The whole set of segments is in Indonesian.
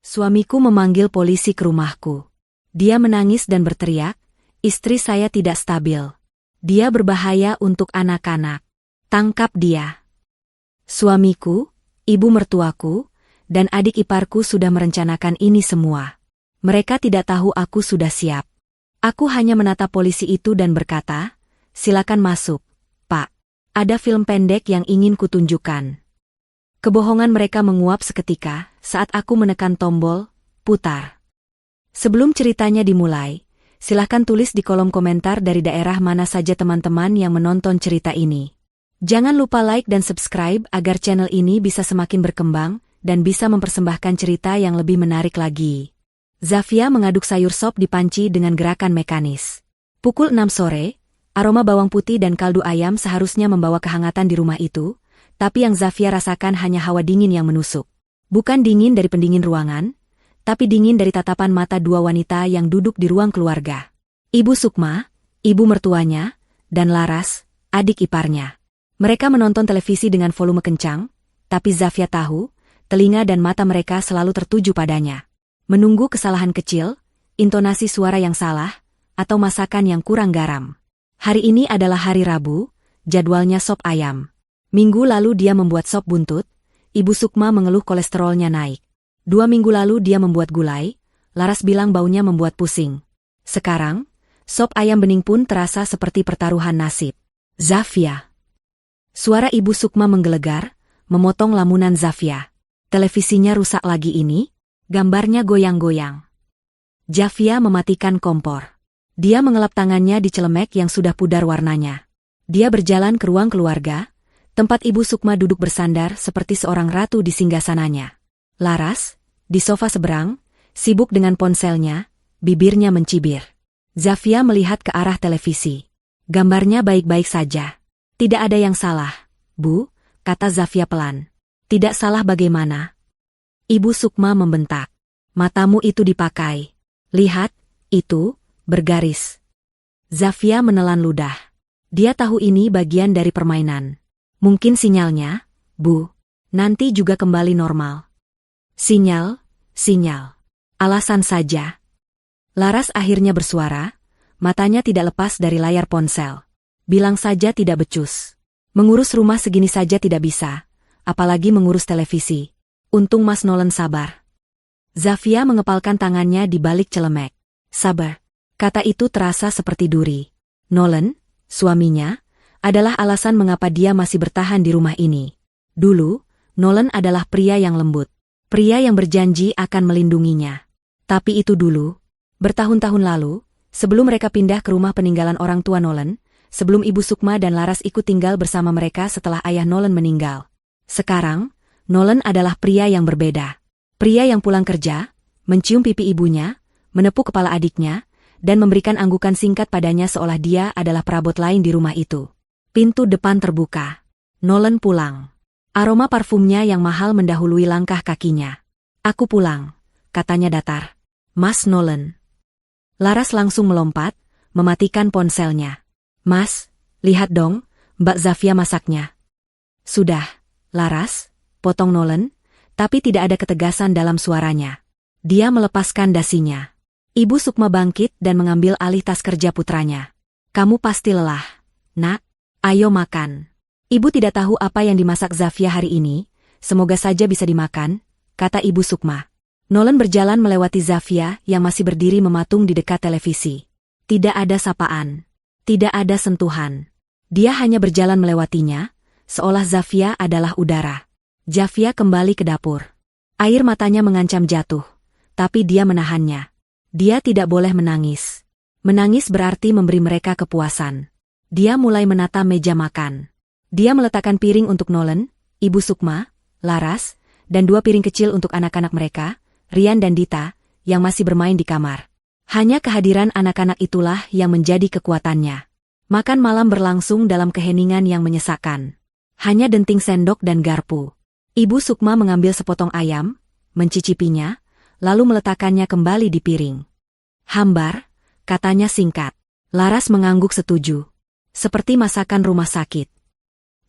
Suamiku memanggil polisi ke rumahku. Dia menangis dan berteriak, "Istri saya tidak stabil. Dia berbahaya untuk anak-anak. Tangkap dia." Suamiku, ibu mertuaku, dan adik iparku sudah merencanakan ini semua. Mereka tidak tahu aku sudah siap. Aku hanya menatap polisi itu dan berkata, "Silakan masuk, Pak. Ada film pendek yang ingin kutunjukkan." Kebohongan mereka menguap seketika saat aku menekan tombol putar. Sebelum ceritanya dimulai, silahkan tulis di kolom komentar dari daerah mana saja teman-teman yang menonton cerita ini. Jangan lupa like dan subscribe agar channel ini bisa semakin berkembang dan bisa mempersembahkan cerita yang lebih menarik lagi. Zafia mengaduk sayur sop di panci dengan gerakan mekanis. Pukul 6 sore, aroma bawang putih dan kaldu ayam seharusnya membawa kehangatan di rumah itu, tapi yang Zafia rasakan hanya hawa dingin yang menusuk. Bukan dingin dari pendingin ruangan, tapi dingin dari tatapan mata dua wanita yang duduk di ruang keluarga. Ibu Sukma, ibu mertuanya, dan Laras, adik iparnya. Mereka menonton televisi dengan volume kencang, tapi Zafia tahu, telinga dan mata mereka selalu tertuju padanya. Menunggu kesalahan kecil, intonasi suara yang salah, atau masakan yang kurang garam. Hari ini adalah hari Rabu, jadwalnya sop ayam. Minggu lalu dia membuat sop buntut, Ibu Sukma mengeluh kolesterolnya naik. 2 minggu lalu dia membuat gulai, Laras bilang baunya membuat pusing. Sekarang, sop ayam bening pun terasa seperti pertaruhan nasib. Zafia. Suara Ibu Sukma menggelegar, memotong lamunan Zafia. Televisinya rusak lagi ini, gambarnya goyang-goyang. Zafia mematikan kompor. Dia mengelap tangannya di celemek yang sudah pudar warnanya. Dia berjalan ke ruang keluarga, tempat Ibu Sukma duduk bersandar seperti seorang ratu di singgasananya. Laras, di sofa seberang, sibuk dengan ponselnya, bibirnya mencibir. Zafia melihat ke arah televisi. Gambarnya baik-baik saja. "Tidak ada yang salah, Bu," kata Zafia pelan. "Tidak salah bagaimana?" Ibu Sukma membentak. "Matamu itu dipakai. Lihat, itu, bergaris." Zafia menelan ludah. Dia tahu ini bagian dari permainan. "Mungkin sinyalnya, Bu. Nanti juga kembali normal." "Sinyal, sinyal. Alasan saja." Laras akhirnya bersuara, matanya tidak lepas dari layar ponsel. "Bilang saja tidak becus. Mengurus rumah segini saja tidak bisa, apalagi mengurus televisi. Untung Mas Nolan sabar." Zafia mengepalkan tangannya di balik celemek. "Sabar." Kata itu terasa seperti duri. Nolan, suaminya, adalah alasan mengapa dia masih bertahan di rumah ini. Dulu, Nolan adalah pria yang lembut. Pria yang berjanji akan melindunginya. Tapi itu dulu. Bertahun-tahun lalu, sebelum mereka pindah ke rumah peninggalan orang tua Nolan, sebelum Ibu Sukma dan Laras ikut tinggal bersama mereka setelah ayah Nolan meninggal. Sekarang, Nolan adalah pria yang berbeda. Pria yang pulang kerja, mencium pipi ibunya, menepuk kepala adiknya, dan memberikan anggukan singkat padanya seolah dia adalah perabot lain di rumah itu. Pintu depan terbuka. Nolan pulang. Aroma parfumnya yang mahal mendahului langkah kakinya. "Aku pulang," katanya datar. "Mas Nolan." Laras langsung melompat, mematikan ponselnya. "Mas, lihat dong, Mbak Zafia masaknya." "Sudah, Laras," potong Nolan, tapi tidak ada ketegasan dalam suaranya. Dia melepaskan dasinya. Ibu Sukma bangkit dan mengambil alih tas kerja putranya. "Kamu pasti lelah, Nak. Ayo makan." Ibu tidak tahu apa yang dimasak Zafia hari ini, semoga saja bisa dimakan, kata Ibu Sukma. Nolan berjalan melewati Zafia yang masih berdiri mematung di dekat televisi. Tidak ada sapaan. Tidak ada sentuhan. Dia hanya berjalan melewatinya, seolah Zafia adalah udara. Zafia kembali ke dapur. Air matanya mengancam jatuh, tapi dia menahannya. Dia tidak boleh menangis. Menangis berarti memberi mereka kepuasan. Dia mulai menata meja makan. Dia meletakkan piring untuk Nolan, Ibu Sukma, Laras, dan 2 piring kecil untuk anak-anak mereka, Rian dan Dita, yang masih bermain di kamar. Hanya kehadiran anak-anak itulah yang menjadi kekuatannya. Makan malam berlangsung dalam keheningan yang menyesakkan. Hanya denting sendok dan garpu. Ibu Sukma mengambil sepotong ayam, mencicipinya, lalu meletakkannya kembali di piring. "Hambar," katanya singkat. Laras mengangguk setuju. Seperti masakan rumah sakit.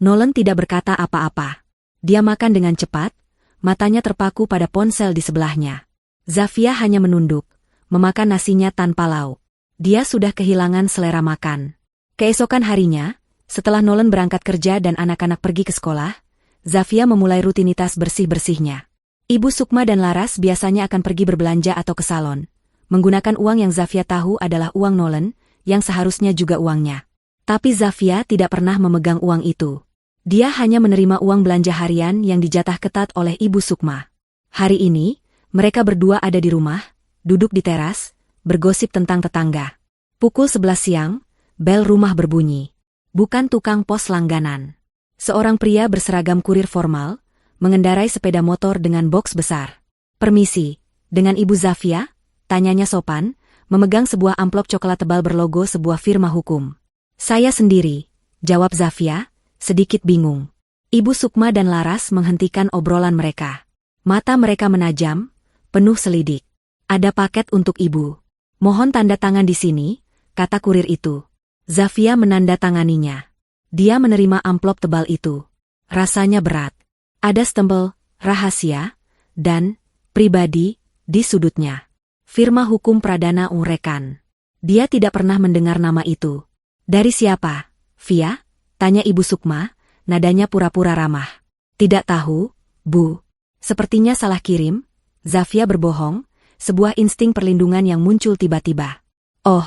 Nolan tidak berkata apa-apa. Dia makan dengan cepat, matanya terpaku pada ponsel di sebelahnya. Zafia hanya menunduk, memakan nasinya tanpa lauk. Dia sudah kehilangan selera makan. Keesokan harinya, setelah Nolan berangkat kerja dan anak-anak pergi ke sekolah, Zafia memulai rutinitas bersih-bersihnya. Ibu Sukma dan Laras biasanya akan pergi berbelanja atau ke salon, menggunakan uang yang Zafia tahu adalah uang Nolan, yang seharusnya juga uangnya. Tapi Zafia tidak pernah memegang uang itu. Dia hanya menerima uang belanja harian yang dijatah ketat oleh Ibu Sukma. Hari ini, mereka berdua ada di rumah, duduk di teras, bergosip tentang tetangga. Pukul 11 siang, bel rumah berbunyi. Bukan tukang pos langganan. Seorang pria berseragam kurir formal, mengendarai sepeda motor dengan boks besar. "Permisi, dengan Ibu Zafia?" tanyanya sopan, memegang sebuah amplop coklat tebal berlogo sebuah firma hukum. "Saya sendiri," jawab Zafia, sedikit bingung. Ibu Sukma dan Laras menghentikan obrolan mereka. Mata mereka menajam, penuh selidik. "Ada paket untuk Ibu. Mohon tanda tangan di sini," kata kurir itu. Zafia menandatanganinya. Dia menerima amplop tebal itu. Rasanya berat. Ada stempel, rahasia, dan pribadi di sudutnya. Firma hukum Pradana Urekan. Dia tidak pernah mendengar nama itu. "Dari siapa, Via?" tanya Ibu Sukma, nadanya pura-pura ramah. "Tidak tahu, Bu." Sepertinya salah kirim. Zafia berbohong, sebuah insting perlindungan yang muncul tiba-tiba. "Oh,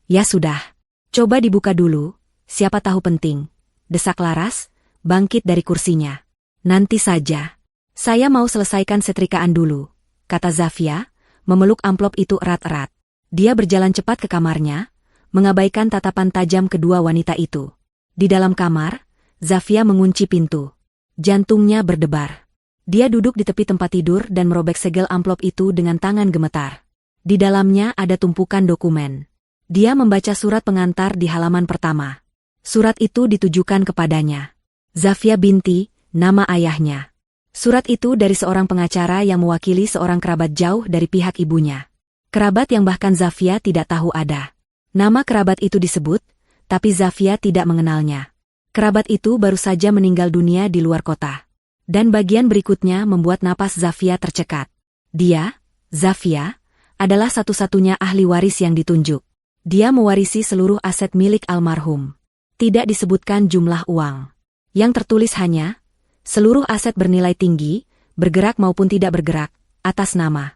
ya sudah. Coba dibuka dulu, siapa tahu penting," desak Laras, bangkit dari kursinya. "Nanti saja. Saya mau selesaikan setrikaan dulu," kata Zafia, memeluk amplop itu erat-erat. Dia berjalan cepat ke kamarnya, mengabaikan tatapan tajam kedua wanita itu. Di dalam kamar, Zafia mengunci pintu. Jantungnya berdebar. Dia duduk di tepi tempat tidur dan merobek segel amplop itu dengan tangan gemetar. Di dalamnya ada tumpukan dokumen. Dia membaca surat pengantar di halaman pertama. Surat itu ditujukan kepadanya. Zafia binti, nama ayahnya. Surat itu dari seorang pengacara yang mewakili seorang kerabat jauh dari pihak ibunya. Kerabat yang bahkan Zafia tidak tahu ada. Nama kerabat itu disebut, tapi Zafia tidak mengenalnya. Kerabat itu baru saja meninggal dunia di luar kota. Dan bagian berikutnya membuat napas Zafia tercekat. Dia, Zafia, adalah satu-satunya ahli waris yang ditunjuk. Dia mewarisi seluruh aset milik almarhum. Tidak disebutkan jumlah uang. Yang tertulis hanya, seluruh aset bernilai tinggi, bergerak maupun tidak bergerak, atas nama.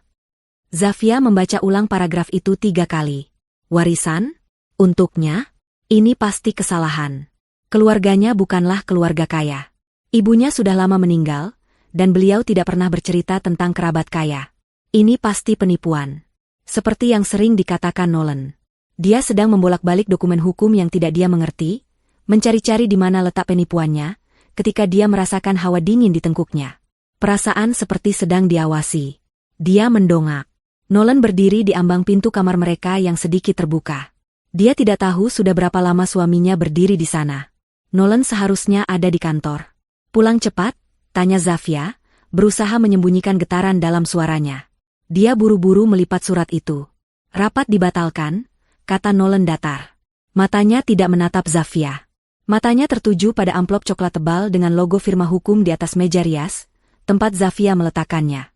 Zafia membaca ulang paragraf itu 3 kali. Warisan? Untuknya? Ini pasti kesalahan. Keluarganya bukanlah keluarga kaya. Ibunya sudah lama meninggal, dan beliau tidak pernah bercerita tentang kerabat kaya. Ini pasti penipuan. Seperti yang sering dikatakan Nolan. Dia sedang membolak-balik dokumen hukum yang tidak dia mengerti, mencari-cari di mana letak penipuannya, ketika dia merasakan hawa dingin di tengkuknya. Perasaan seperti sedang diawasi. Dia mendongak. Nolan berdiri di ambang pintu kamar mereka yang sedikit terbuka. Dia tidak tahu sudah berapa lama suaminya berdiri di sana. Nolan seharusnya ada di kantor. "Pulang cepat?" tanya Zafia, berusaha menyembunyikan getaran dalam suaranya. Dia buru-buru melipat surat itu. "Rapat dibatalkan," kata Nolan datar. Matanya tidak menatap Zafia. Matanya tertuju pada amplop coklat tebal dengan logo firma hukum di atas meja rias, tempat Zafia meletakkannya.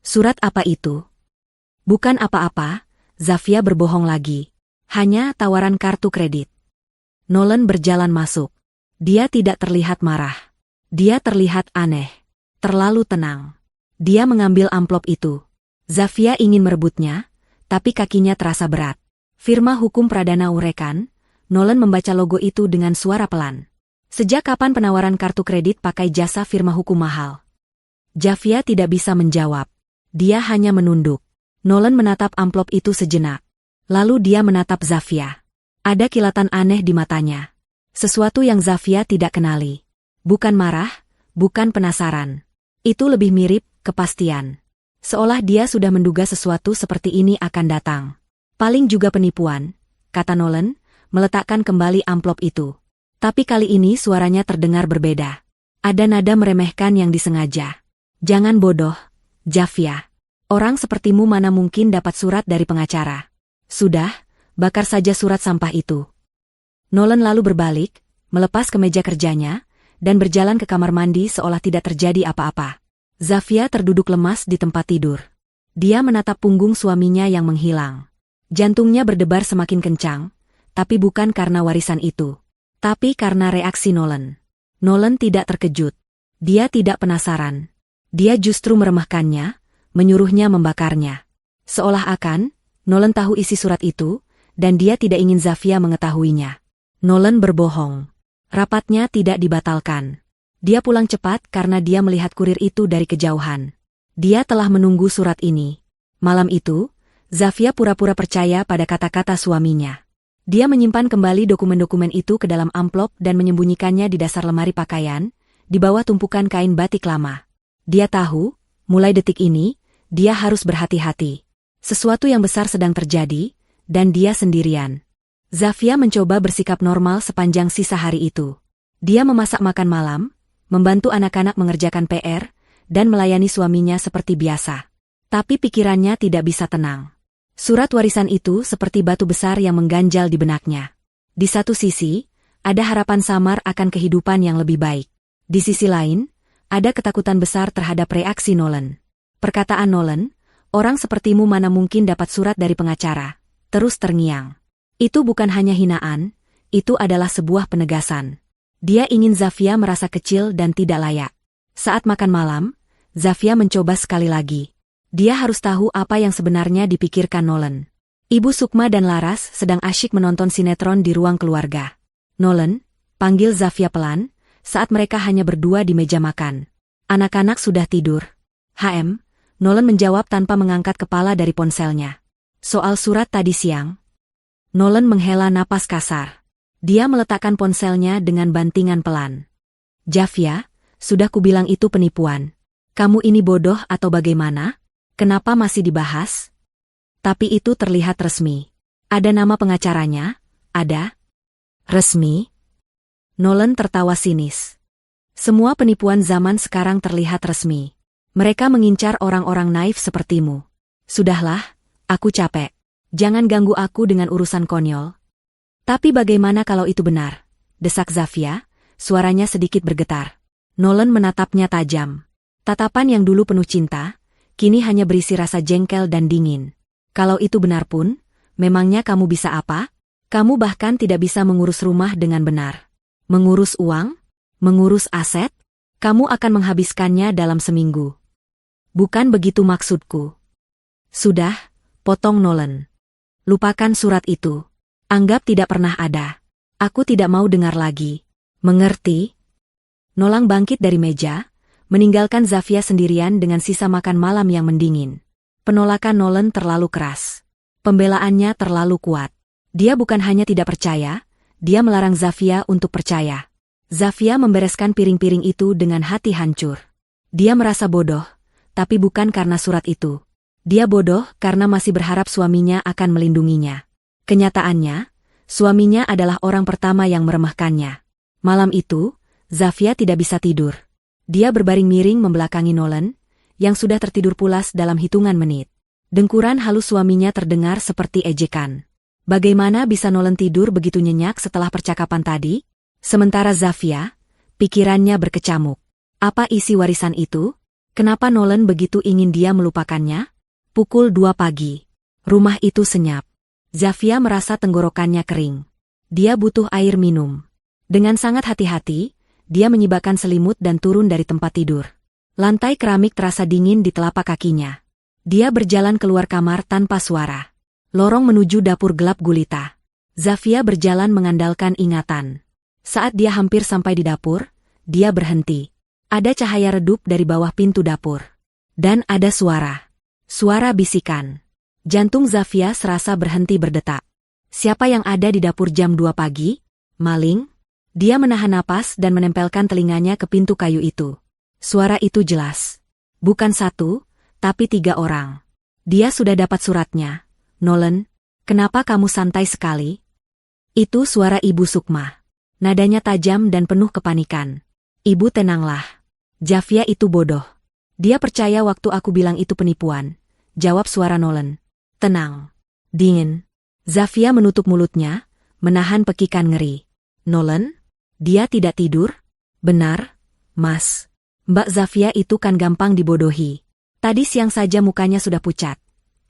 "Surat apa itu?" "Bukan apa-apa," Zafia berbohong lagi. "Hanya tawaran kartu kredit." Nolan berjalan masuk. Dia tidak terlihat marah. Dia terlihat aneh. Terlalu tenang. Dia mengambil amplop itu. Zafia ingin merebutnya, tapi kakinya terasa berat. Firma hukum Pradana Urekan. Nolan membaca logo itu dengan suara pelan. "Sejak kapan penawaran kartu kredit pakai jasa firma hukum mahal?" Zafia tidak bisa menjawab. Dia hanya menunduk. Nolan menatap amplop itu sejenak. Lalu dia menatap Zafia. Ada kilatan aneh di matanya. Sesuatu yang Zafia tidak kenali. Bukan marah, bukan penasaran. Itu lebih mirip kepastian. Seolah dia sudah menduga sesuatu seperti ini akan datang. "Paling juga penipuan," kata Nolan, meletakkan kembali amplop itu. Tapi kali ini suaranya terdengar berbeda. Ada nada meremehkan yang disengaja. "Jangan bodoh, Zafia. Orang sepertimu mana mungkin dapat surat dari pengacara. Sudah, bakar saja surat sampah itu." Nolan lalu berbalik, melepas kemeja kerjanya, dan berjalan ke kamar mandi seolah tidak terjadi apa-apa. Zafia terduduk lemas di tempat tidur. Dia menatap punggung suaminya yang menghilang. Jantungnya berdebar semakin kencang, tapi bukan karena warisan itu, tapi karena reaksi Nolan. Nolan tidak terkejut. Dia tidak penasaran. Dia justru meremehkannya, menyuruhnya membakarnya. Seolah-akan, Nolan tahu isi surat itu, dan dia tidak ingin Zafia mengetahuinya. Nolan berbohong. Rapatnya tidak dibatalkan. Dia pulang cepat karena dia melihat kurir itu dari kejauhan. Dia telah menunggu surat ini. Malam itu, Zafia pura-pura percaya pada kata-kata suaminya. Dia menyimpan kembali dokumen-dokumen itu ke dalam amplop dan menyembunyikannya di dasar lemari pakaian, di bawah tumpukan kain batik lama. Dia tahu, mulai detik ini, dia harus berhati-hati. Sesuatu yang besar sedang terjadi, dan dia sendirian. Zafia mencoba bersikap normal sepanjang sisa hari itu. Dia memasak makan malam, membantu anak-anak mengerjakan PR, dan melayani suaminya seperti biasa. Tapi pikirannya tidak bisa tenang. Surat warisan itu seperti batu besar yang mengganjal di benaknya. Di satu sisi, ada harapan samar akan kehidupan yang lebih baik. Di sisi lain, ada ketakutan besar terhadap reaksi Nolan. Perkataan Nolan, "Orang sepertimu mana mungkin dapat surat dari pengacara," terus terngiang. Itu bukan hanya hinaan, itu adalah sebuah penegasan. Dia ingin Zafia merasa kecil dan tidak layak. Saat makan malam, Zafia mencoba sekali lagi. Dia harus tahu apa yang sebenarnya dipikirkan Nolan. Ibu Sukma dan Laras sedang asyik menonton sinetron di ruang keluarga. "Nolan," panggil Zafia pelan, saat mereka hanya berdua di meja makan. "Anak-anak sudah tidur." "HM," Nolan menjawab tanpa mengangkat kepala dari ponselnya. "Soal surat tadi siang." Nolan menghela napas kasar. Dia meletakkan ponselnya dengan bantingan pelan. "Zafia, sudah kubilang itu penipuan. Kamu ini bodoh atau bagaimana? Kenapa masih dibahas?" Tapi itu terlihat resmi. Ada nama pengacaranya? Ada? Resmi? Nolan tertawa sinis. Semua penipuan zaman sekarang terlihat resmi. Mereka mengincar orang-orang naif sepertimu. Sudahlah, aku capek. Jangan ganggu aku dengan urusan konyol. Tapi bagaimana kalau itu benar? Desak Zafia, suaranya sedikit bergetar. Nolan menatapnya tajam. Tatapan yang dulu penuh cinta, kini hanya berisi rasa jengkel dan dingin. "Kalau itu benar pun, memangnya kamu bisa apa? Kamu bahkan tidak bisa mengurus rumah dengan benar. Mengurus uang? Mengurus aset? Kamu akan menghabiskannya dalam seminggu." "Bukan begitu maksudku." "Sudah," potong Nolan. "Lupakan surat itu. Anggap tidak pernah ada. Aku tidak mau dengar lagi. Mengerti?" Nolan bangkit dari meja, meninggalkan Zafia sendirian dengan sisa makan malam yang mendingin. Penolakan Nolan terlalu keras. Pembelaannya terlalu kuat. Dia bukan hanya tidak percaya, dia melarang Zafia untuk percaya. Zafia membereskan piring-piring itu dengan hati hancur. Dia merasa bodoh, tapi bukan karena surat itu. Dia bodoh karena masih berharap suaminya akan melindunginya. Kenyataannya, suaminya adalah orang pertama yang meremehkannya. Malam itu, Zafia tidak bisa tidur. Dia berbaring miring membelakangi Nolan, yang sudah tertidur pulas dalam hitungan menit. Dengkuran halus suaminya terdengar seperti ejekan. Bagaimana bisa Nolan tidur begitu nyenyak setelah percakapan tadi? Sementara Zafia, pikirannya berkecamuk. Apa isi warisan itu? Kenapa Nolan begitu ingin dia melupakannya? Pukul 2 pagi. Rumah itu senyap. Zafia merasa tenggorokannya kering. Dia butuh air minum. Dengan sangat hati-hati, dia menyibakkan selimut dan turun dari tempat tidur. Lantai keramik terasa dingin di telapak kakinya. Dia berjalan keluar kamar tanpa suara. Lorong menuju dapur gelap gulita. Zafia berjalan mengandalkan ingatan. Saat dia hampir sampai di dapur, dia berhenti. Ada cahaya redup dari bawah pintu dapur. Dan ada suara. Suara bisikan. Jantung Zafia serasa berhenti berdetak. Siapa yang ada di dapur jam 2 pagi? Maling? Dia menahan napas dan menempelkan telinganya ke pintu kayu itu. Suara itu jelas. Bukan satu, tapi 3 orang. Dia sudah dapat suratnya. "Nolan, kenapa kamu santai sekali?" Itu suara Ibu Sukma. Nadanya tajam dan penuh kepanikan. "Ibu tenanglah. Zafia itu bodoh. Dia percaya waktu aku bilang itu penipuan," jawab suara Nolan. "Tenang. Dingin." Zafia menutup mulutnya, menahan pekikan ngeri. "Nolan? Dia tidak tidur?" "Benar, Mas. Mbak Zafia itu kan gampang dibodohi. Tadi siang saja mukanya sudah pucat.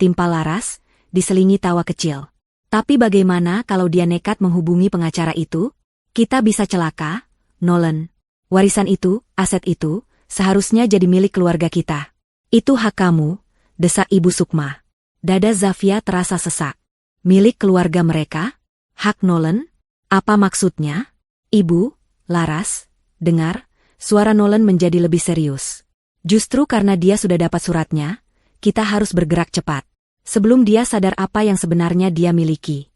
Timpal Laras, diselingi tawa kecil. Tapi bagaimana kalau dia nekat menghubungi pengacara itu? Kita bisa celaka, Nolan. Warisan itu, aset itu, seharusnya jadi milik keluarga kita. Itu hak kamu, desak Ibu Sukma. Dada Zafia terasa sesak. Milik keluarga mereka? Hak Nolan? Apa maksudnya? Ibu, Laras, dengar, suara Nolan menjadi lebih serius. Justru karena dia sudah dapat suratnya, kita harus bergerak cepat. Sebelum dia sadar apa yang sebenarnya dia miliki.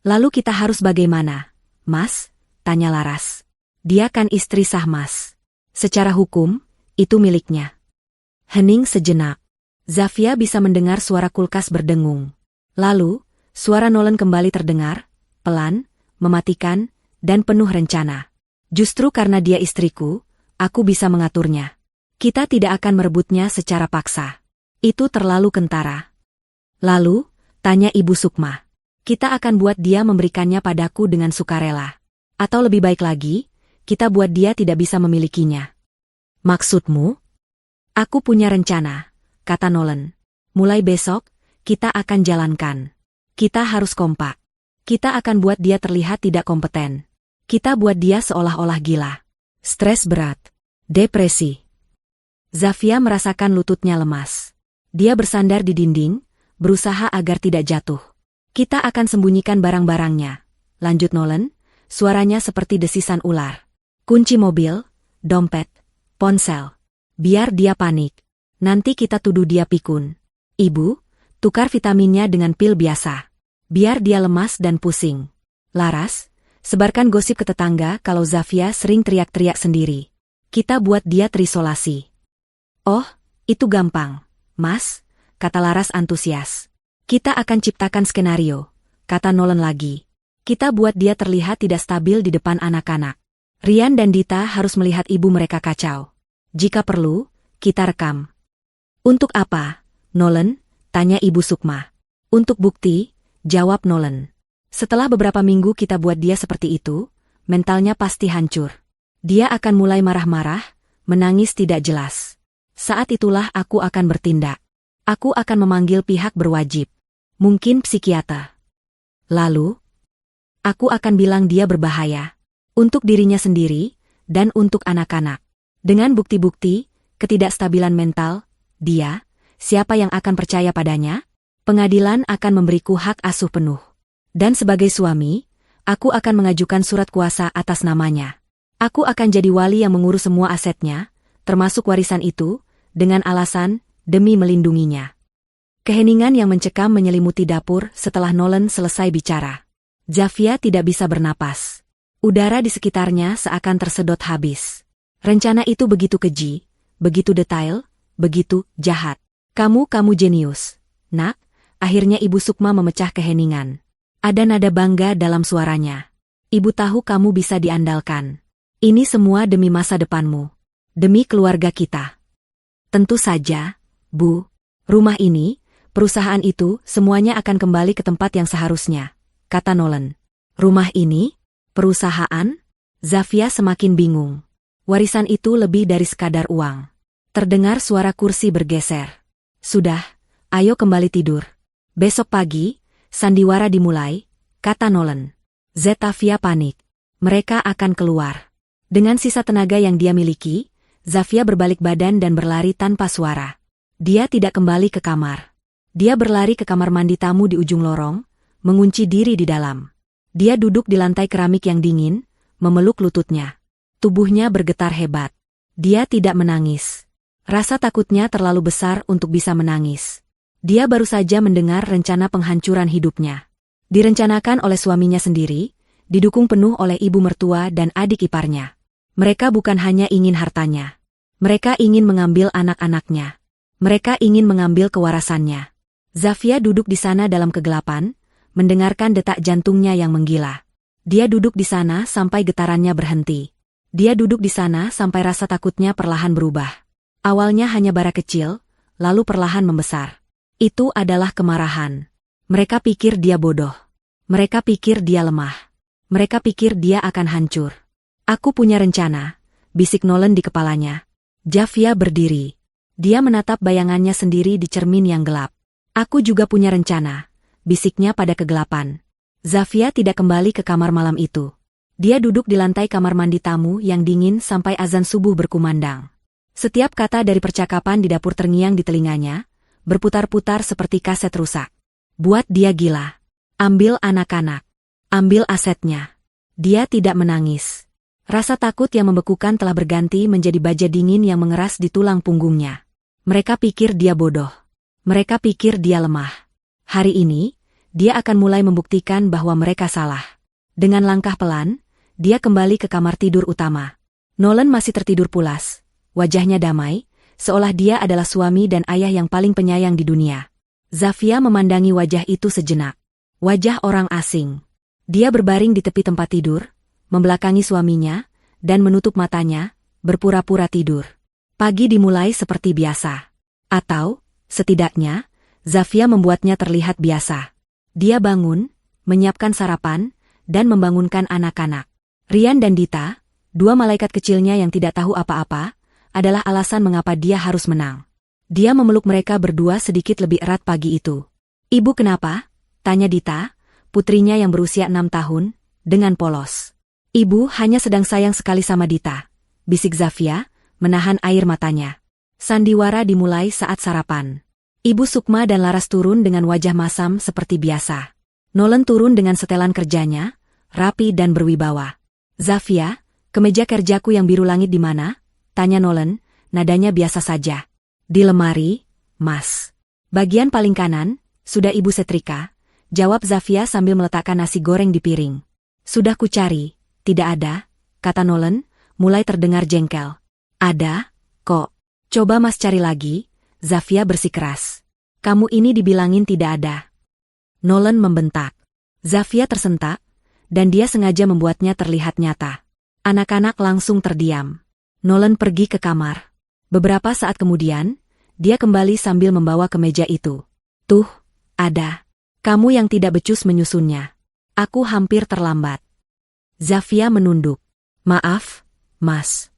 Lalu kita harus bagaimana, Mas? Tanya Laras. Dia kan istri sah Mas. Secara hukum, itu miliknya. Hening sejenak. Zafia bisa mendengar suara kulkas berdengung. Lalu, suara Nolan kembali terdengar, pelan, mematikan, dan penuh rencana. Justru karena dia istriku, aku bisa mengaturnya. Kita tidak akan merebutnya secara paksa. Itu terlalu kentara. Lalu, tanya Ibu Sukma. Kita akan buat dia memberikannya padaku dengan sukarela. Atau lebih baik lagi, kita buat dia tidak bisa memilikinya. Maksudmu? Aku punya rencana, kata Nolan. Mulai besok, kita akan jalankan. Kita harus kompak. Kita akan buat dia terlihat tidak kompeten. Kita buat dia seolah-olah gila. Stres berat. Depresi. Zafia merasakan lututnya lemas. Dia bersandar di dinding, berusaha agar tidak jatuh. Kita akan sembunyikan barang-barangnya, lanjut Nolan, suaranya seperti desisan ular. Kunci mobil, dompet, ponsel. Biar dia panik. Nanti kita tuduh dia pikun. Ibu, tukar vitaminnya dengan pil biasa. Biar dia lemas dan pusing. Laras, sebarkan gosip ke tetangga kalau Zafia sering teriak-teriak sendiri. Kita buat dia terisolasi. Oh, itu gampang, Mas, kata Laras antusias. Kita akan ciptakan skenario, kata Nolan lagi. Kita buat dia terlihat tidak stabil di depan anak-anak. Rian dan Dita harus melihat ibu mereka kacau. Jika perlu, kita rekam. Untuk apa, Nolan? Tanya Ibu Sukma. Untuk bukti, jawab Nolan. Setelah beberapa minggu kita buat dia seperti itu, mentalnya pasti hancur. Dia akan mulai marah-marah, menangis tidak jelas. Saat itulah aku akan bertindak. Aku akan memanggil pihak berwajib. Mungkin psikiater. Lalu, aku akan bilang dia berbahaya. Untuk dirinya sendiri, dan untuk anak-anak. Dengan bukti-bukti, ketidakstabilan mental, dia, siapa yang akan percaya padanya? Pengadilan akan memberiku hak asuh penuh. Dan sebagai suami, aku akan mengajukan surat kuasa atas namanya. Aku akan jadi wali yang mengurus semua asetnya, termasuk warisan itu, dengan alasan, demi melindunginya. Keheningan yang mencekam menyelimuti dapur setelah Nolan selesai bicara. Zafia tidak bisa bernapas. Udara di sekitarnya seakan tersedot habis. Rencana itu begitu keji, begitu detail, begitu jahat. Kamu jenius. Nak, akhirnya Ibu Sukma memecah keheningan. Ada nada bangga dalam suaranya. Ibu tahu kamu bisa diandalkan. Ini semua demi masa depanmu. Demi keluarga kita. Tentu saja, Bu. Rumah ini, perusahaan itu, semuanya akan kembali ke tempat yang seharusnya, kata Nolan. Rumah ini? Perusahaan? Zafia semakin bingung. Warisan itu lebih dari sekadar uang. Terdengar suara kursi bergeser. Sudah, ayo kembali tidur. Besok pagi, sandiwara dimulai, kata Nolan. Zafia panik. Mereka akan keluar. Dengan sisa tenaga yang dia miliki, Zafia berbalik badan dan berlari tanpa suara. Dia tidak kembali ke kamar. Dia berlari ke kamar mandi tamu di ujung lorong, mengunci diri di dalam. Dia duduk di lantai keramik yang dingin, memeluk lututnya. Tubuhnya bergetar hebat. Dia tidak menangis. Rasa takutnya terlalu besar untuk bisa menangis. Dia baru saja mendengar rencana penghancuran hidupnya. Direncanakan oleh suaminya sendiri, didukung penuh oleh ibu mertua dan adik iparnya. Mereka bukan hanya ingin hartanya. Mereka ingin mengambil anak-anaknya. Mereka ingin mengambil kewarasannya. Zafia duduk di sana dalam kegelapan, mendengarkan detak jantungnya yang menggila. Dia duduk di sana sampai getarannya berhenti. Dia duduk di sana sampai rasa takutnya perlahan berubah. Awalnya hanya bara kecil, lalu perlahan membesar. Itu adalah kemarahan. Mereka pikir dia bodoh. Mereka pikir dia lemah. Mereka pikir dia akan hancur. Aku punya rencana, bisik Nolan di kepalanya. Zafia berdiri. Dia menatap bayangannya sendiri di cermin yang gelap. Aku juga punya rencana, bisiknya pada kegelapan. Zafia tidak kembali ke kamar malam itu. Dia duduk di lantai kamar mandi tamu yang dingin sampai azan subuh berkumandang. Setiap kata dari percakapan di dapur terngiang di telinganya, berputar-putar seperti kaset rusak. Buat dia gila. Ambil anak-anak. Ambil asetnya. Dia tidak menangis. Rasa takut yang membekukan telah berganti menjadi baja dingin yang mengeras di tulang punggungnya. Mereka pikir dia bodoh. Mereka pikir dia lemah. Hari ini, dia akan mulai membuktikan bahwa mereka salah. Dengan langkah pelan, dia kembali ke kamar tidur utama. Nolan masih tertidur pulas. Wajahnya damai, seolah dia adalah suami dan ayah yang paling penyayang di dunia. Zafia memandangi wajah itu sejenak. Wajah orang asing. Dia berbaring di tepi tempat tidur, membelakangi suaminya, dan menutup matanya, berpura-pura tidur. Pagi dimulai seperti biasa. Atau, setidaknya, Zafia membuatnya terlihat biasa. Dia bangun, menyiapkan sarapan, dan membangunkan anak-anak. Rian dan Dita, dua malaikat kecilnya yang tidak tahu apa-apa, adalah alasan mengapa dia harus menang. Dia memeluk mereka berdua sedikit lebih erat pagi itu. "Ibu kenapa?" tanya Dita, putrinya yang berusia 6 tahun, dengan polos. "Ibu hanya sedang sayang sekali sama Dita," bisik Zafia, menahan air matanya. Sandiwara dimulai saat sarapan. Ibu Sukma dan Laras turun dengan wajah masam seperti biasa. Nolan turun dengan setelan kerjanya, rapi dan berwibawa. "Zafia, kemeja kerjaku yang biru langit di mana?" tanya Nolan, nadanya biasa saja. "Di lemari, Mas." "Bagian paling kanan, sudah Ibu setrika," jawab Zafia sambil meletakkan nasi goreng di piring. "Sudah kucari, tidak ada," kata Nolan, mulai terdengar jengkel. "Ada, kok. Coba Mas cari lagi," Zafia bersikeras. "Kamu ini dibilangin tidak ada." Nolan membentak. Zafia tersentak, dan dia sengaja membuatnya terlihat nyata. Anak-anak langsung terdiam. Nolan pergi ke kamar. Beberapa saat kemudian, dia kembali sambil membawa kemeja itu. "Tuh, ada. Kamu yang tidak becus menyusunnya. Aku hampir terlambat." Zafia menunduk. "Maaf, Mas."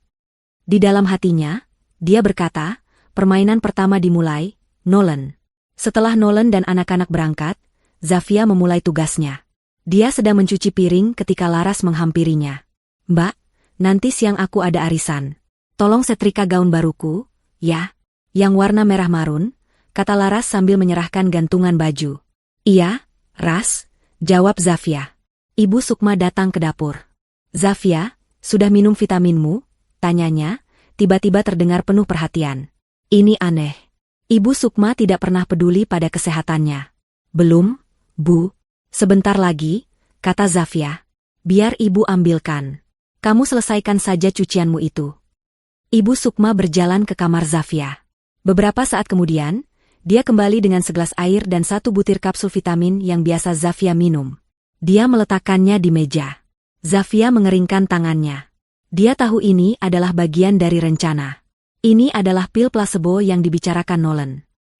Di dalam hatinya, dia berkata, permainan pertama dimulai, Nolan. Setelah Nolan dan anak-anak berangkat, Zafia memulai tugasnya. Dia sedang mencuci piring ketika Laras menghampirinya. "Mbak, nanti siang aku ada arisan. Tolong setrika gaun baruku, ya? Yang warna merah marun," kata Laras sambil menyerahkan gantungan baju. "Iya, Ras," jawab Zafia. Ibu Sukma datang ke dapur. "Zafia, sudah minum vitaminmu?" tanyanya, tiba-tiba terdengar penuh perhatian. Ini aneh. Ibu Sukma tidak pernah peduli pada kesehatannya. "Belum, Bu. Sebentar lagi," kata Zafia. "Biar Ibu ambilkan. Kamu selesaikan saja cucianmu itu." Ibu Sukma berjalan ke kamar Zafia. Beberapa saat kemudian, dia kembali dengan segelas air dan 1 butir kapsul vitamin yang biasa Zafia minum. Dia meletakkannya di meja. Zafia mengeringkan tangannya. Dia tahu ini adalah bagian dari rencana. Ini adalah pil placebo yang dibicarakan Nolan.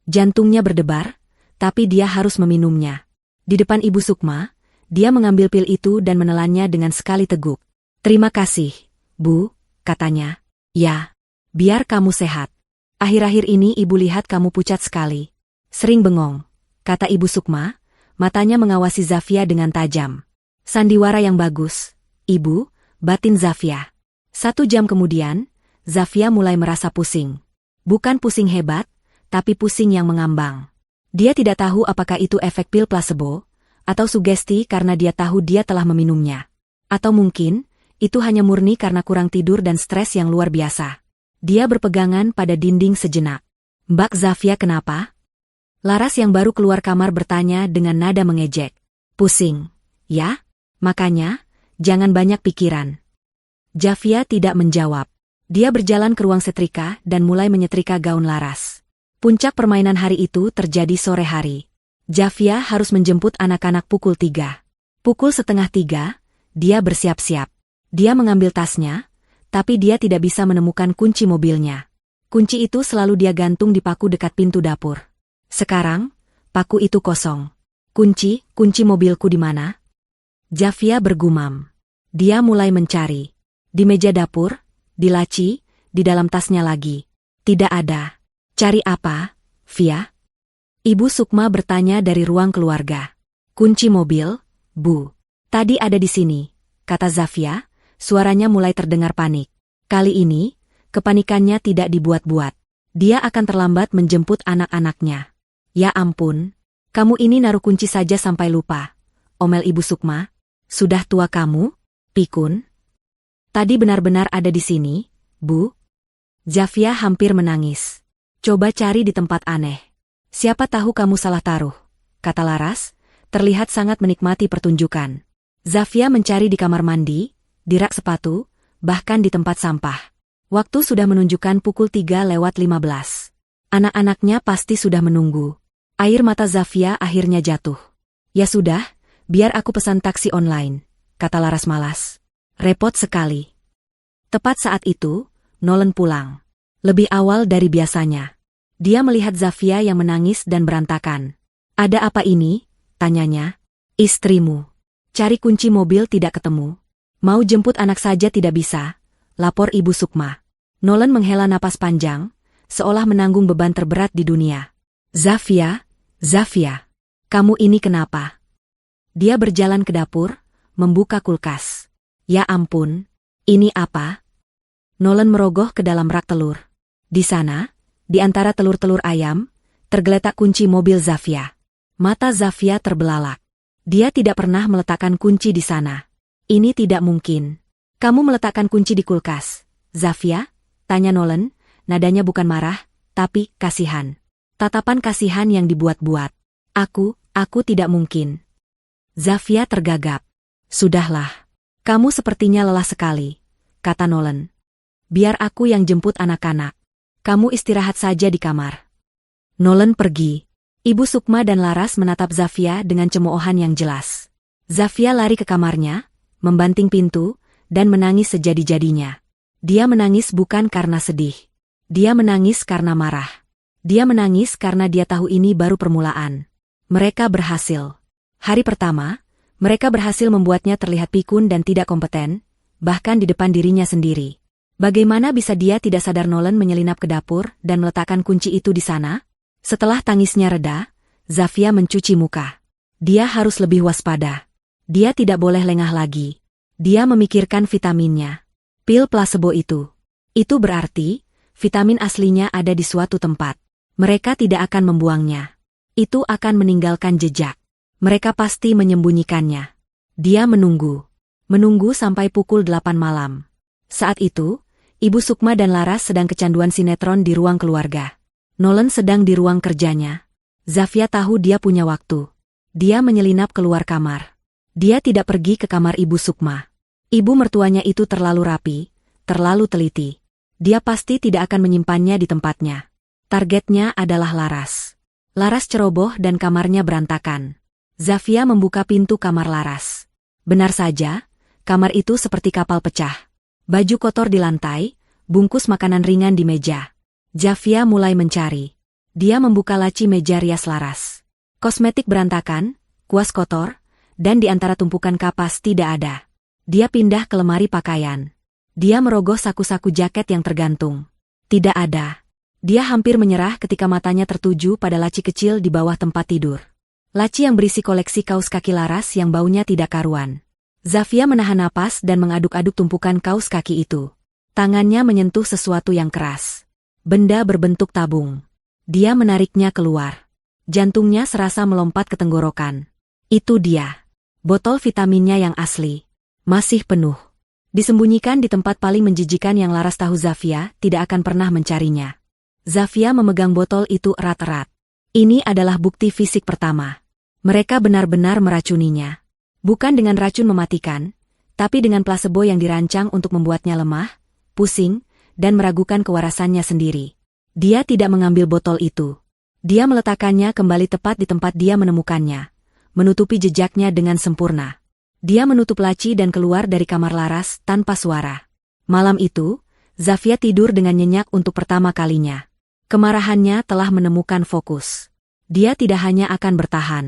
Jantungnya berdebar, tapi dia harus meminumnya. Di depan Ibu Sukma, dia mengambil pil itu dan menelannya dengan sekali teguk. "Terima kasih, Bu," katanya. "Ya, biar kamu sehat. Akhir-akhir ini Ibu lihat kamu pucat sekali. Sering bengong," kata Ibu Sukma, matanya mengawasi Zafia dengan tajam. "Sandiwara yang bagus, Ibu," batin Zafia. 1 jam kemudian, Zafia mulai merasa pusing. Bukan pusing hebat, tapi pusing yang mengambang. Dia tidak tahu apakah itu efek pil placebo, atau sugesti karena dia tahu dia telah meminumnya. Atau mungkin, itu hanya murni karena kurang tidur dan stres yang luar biasa. Dia berpegangan pada dinding sejenak. "Mbak Zafia kenapa?" Laras yang baru keluar kamar bertanya dengan nada mengejek. "Pusing, ya? Makanya, jangan banyak pikiran." Zafia tidak menjawab. Dia berjalan ke ruang setrika dan mulai menyetrika gaun Laras. Puncak permainan hari itu terjadi sore hari. Zafia harus menjemput anak-anak pukul 3. Pukul 2:30, dia bersiap-siap. Dia mengambil tasnya, tapi dia tidak bisa menemukan kunci mobilnya. Kunci itu selalu dia gantung di paku dekat pintu dapur. Sekarang, paku itu kosong. Kunci mobilku di mana?" Zafia bergumam. Dia mulai mencari. Di meja dapur, di laci, di dalam tasnya lagi. Tidak ada. Cari apa, Via? Ibu Sukma bertanya dari ruang keluarga. Kunci mobil, Bu. Tadi ada di sini, kata Zafia, suaranya mulai terdengar panik. Kali ini, kepanikannya tidak dibuat-buat. Dia akan terlambat menjemput anak-anaknya. Ya ampun, kamu ini naruh kunci saja sampai lupa. Omel Ibu Sukma. Sudah tua kamu, pikun? Tadi benar-benar ada di sini, Bu. Zafia hampir menangis. Coba cari di tempat aneh. Siapa tahu kamu salah taruh, kata Laras, terlihat sangat menikmati pertunjukan. Zafia mencari di kamar mandi, di rak sepatu, bahkan di tempat sampah. Waktu sudah menunjukkan pukul 3:15. Anak-anaknya pasti sudah menunggu. Air mata Zafia akhirnya jatuh. Ya sudah, biar aku pesan taksi online, kata Laras malas. Repot sekali. Tepat saat itu, Nolan pulang. Lebih awal dari biasanya. Dia melihat Zafia yang menangis dan berantakan. Ada apa ini? Tanyanya. Istrimu. Cari kunci mobil tidak ketemu. Mau jemput anak saja tidak bisa, lapor Ibu Sukma. Nolan menghela napas panjang, seolah menanggung beban terberat di dunia. Zafia, kamu ini kenapa? Dia berjalan ke dapur, membuka kulkas. Ya ampun, ini apa? Nolan merogoh ke dalam rak telur. Di sana, di antara telur-telur ayam, tergeletak kunci mobil Zafia. Mata Zafia terbelalak. Dia tidak pernah meletakkan kunci di sana. Ini tidak mungkin. Kamu meletakkan kunci di kulkas, Zafia? Tanya Nolan, nadanya bukan marah, tapi kasihan. Tatapan kasihan yang dibuat-buat. Aku tidak mungkin. Zafia tergagap. Sudahlah. Kamu sepertinya lelah sekali, kata Nolan. Biar aku yang jemput anak-anak. Kamu istirahat saja di kamar. Nolan pergi. Ibu Sukma dan Laras menatap Zafia dengan cemoohan yang jelas. Zafia lari ke kamarnya, membanting pintu, dan menangis sejadi-jadinya. Dia menangis bukan karena sedih. Dia menangis karena marah. Dia menangis karena dia tahu ini baru permulaan. Mereka berhasil. Hari pertama, mereka berhasil membuatnya terlihat pikun dan tidak kompeten, bahkan di depan dirinya sendiri. Bagaimana bisa dia tidak sadar Nolan menyelinap ke dapur dan meletakkan kunci itu di sana? Setelah tangisnya reda, Zafia mencuci muka. Dia harus lebih waspada. Dia tidak boleh lengah lagi. Dia memikirkan vitaminnya. Pil plasebo itu. Itu berarti, vitamin aslinya ada di suatu tempat. Mereka tidak akan membuangnya. Itu akan meninggalkan jejak. Mereka pasti menyembunyikannya. Dia menunggu. Menunggu sampai pukul 8 malam. Saat itu, Ibu Sukma dan Laras sedang kecanduan sinetron di ruang keluarga. Nolan sedang di ruang kerjanya. Zafia tahu dia punya waktu. Dia menyelinap keluar kamar. Dia tidak pergi ke kamar Ibu Sukma. Ibu mertuanya itu terlalu rapi, terlalu teliti. Dia pasti tidak akan menyimpannya di tempatnya. Targetnya adalah Laras. Laras ceroboh dan kamarnya berantakan. Zafia membuka pintu kamar Laras. Benar saja, kamar itu seperti kapal pecah. Baju kotor di lantai, bungkus makanan ringan di meja. Zafia mulai mencari. Dia membuka laci meja rias Laras. Kosmetik berantakan, kuas kotor, dan di antara tumpukan kapas tidak ada. Dia pindah ke lemari pakaian. Dia merogoh saku-saku jaket yang tergantung. Tidak ada. Dia hampir menyerah ketika matanya tertuju pada laci kecil di bawah tempat tidur. Laci yang berisi koleksi kaos kaki Laras yang baunya tidak karuan. Zafia menahan napas dan mengaduk-aduk tumpukan kaos kaki itu. Tangannya menyentuh sesuatu yang keras. Benda berbentuk tabung. Dia menariknya keluar. Jantungnya serasa melompat ke tenggorokan. Itu dia. Botol vitaminnya yang asli. Masih penuh. Disembunyikan di tempat paling menjijikan yang Laras tahu Zafia tidak akan pernah mencarinya. Zafia memegang botol itu erat-erat. Ini adalah bukti fisik pertama. Mereka benar-benar meracuninya. Bukan dengan racun mematikan, tapi dengan plasebo yang dirancang untuk membuatnya lemah, pusing, dan meragukan kewarasannya sendiri. Dia tidak mengambil botol itu. Dia meletakkannya kembali tepat di tempat dia menemukannya, menutupi jejaknya dengan sempurna. Dia menutup laci dan keluar dari kamar Laras tanpa suara. Malam itu, Zafia tidur dengan nyenyak untuk pertama kalinya. Kemarahannya telah menemukan fokus. Dia tidak hanya akan bertahan.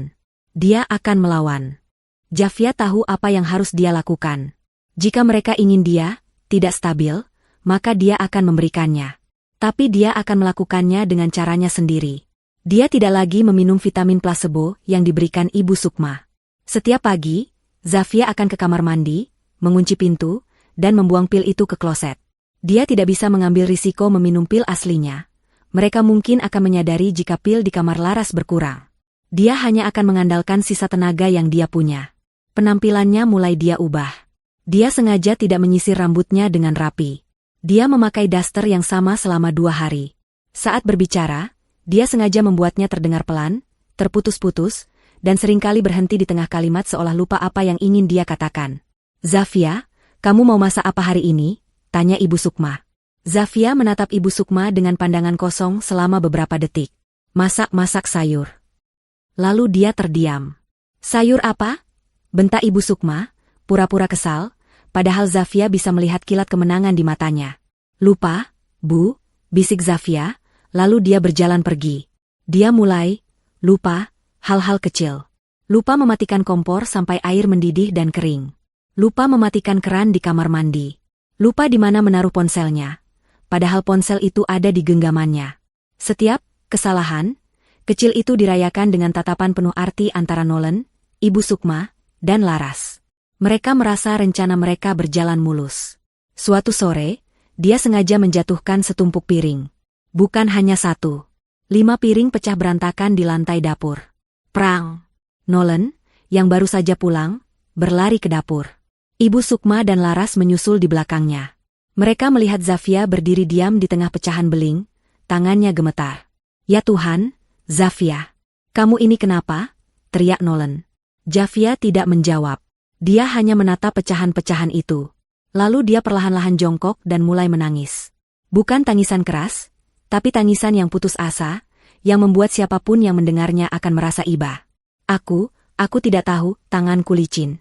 Dia akan melawan. Zafia tahu apa yang harus dia lakukan. Jika mereka ingin dia tidak stabil, maka dia akan memberikannya. Tapi dia akan melakukannya dengan caranya sendiri. Dia tidak lagi meminum vitamin plasebo yang diberikan Ibu Sukma. Setiap pagi, Zafia akan ke kamar mandi, mengunci pintu, dan membuang pil itu ke kloset. Dia tidak bisa mengambil risiko meminum pil aslinya. Mereka mungkin akan menyadari jika pil di kamar Laras berkurang. Dia hanya akan mengandalkan sisa tenaga yang dia punya. Penampilannya mulai dia ubah. Dia sengaja tidak menyisir rambutnya dengan rapi. Dia memakai daster yang sama selama 2 hari. Saat berbicara, dia sengaja membuatnya terdengar pelan, terputus-putus, dan seringkali berhenti di tengah kalimat seolah lupa apa yang ingin dia katakan. Zafia, kamu mau masak apa hari ini? Tanya Ibu Sukma. Zafia menatap Ibu Sukma dengan pandangan kosong selama beberapa detik. Masak sayur. Lalu dia terdiam. Sayur apa? Bentak Ibu Sukma, pura-pura kesal, padahal Zafia bisa melihat kilat kemenangan di matanya. Lupa, Bu, bisik Zafia, lalu dia berjalan pergi. Dia mulai, lupa, hal-hal kecil. Lupa mematikan kompor sampai air mendidih dan kering. Lupa mematikan keran di kamar mandi. Lupa di mana menaruh ponselnya. Padahal ponsel itu ada di genggamannya. Setiap kesalahan kecil itu dirayakan dengan tatapan penuh arti antara Nolan, Ibu Sukma, dan Laras. Mereka merasa rencana mereka berjalan mulus. Suatu sore, dia sengaja menjatuhkan setumpuk piring. Bukan hanya 1. 5 piring pecah berantakan di lantai dapur. Prang! Nolan, yang baru saja pulang, berlari ke dapur. Ibu Sukma dan Laras menyusul di belakangnya. Mereka melihat Zafia berdiri diam di tengah pecahan beling, tangannya gemetar. Ya Tuhan, Zafia. Kamu ini kenapa? Teriak Nolan. Zafia tidak menjawab. Dia hanya menatap pecahan-pecahan itu. Lalu dia perlahan-lahan jongkok dan mulai menangis. Bukan tangisan keras, tapi tangisan yang putus asa, yang membuat siapapun yang mendengarnya akan merasa iba. Aku tidak tahu, tanganku licin.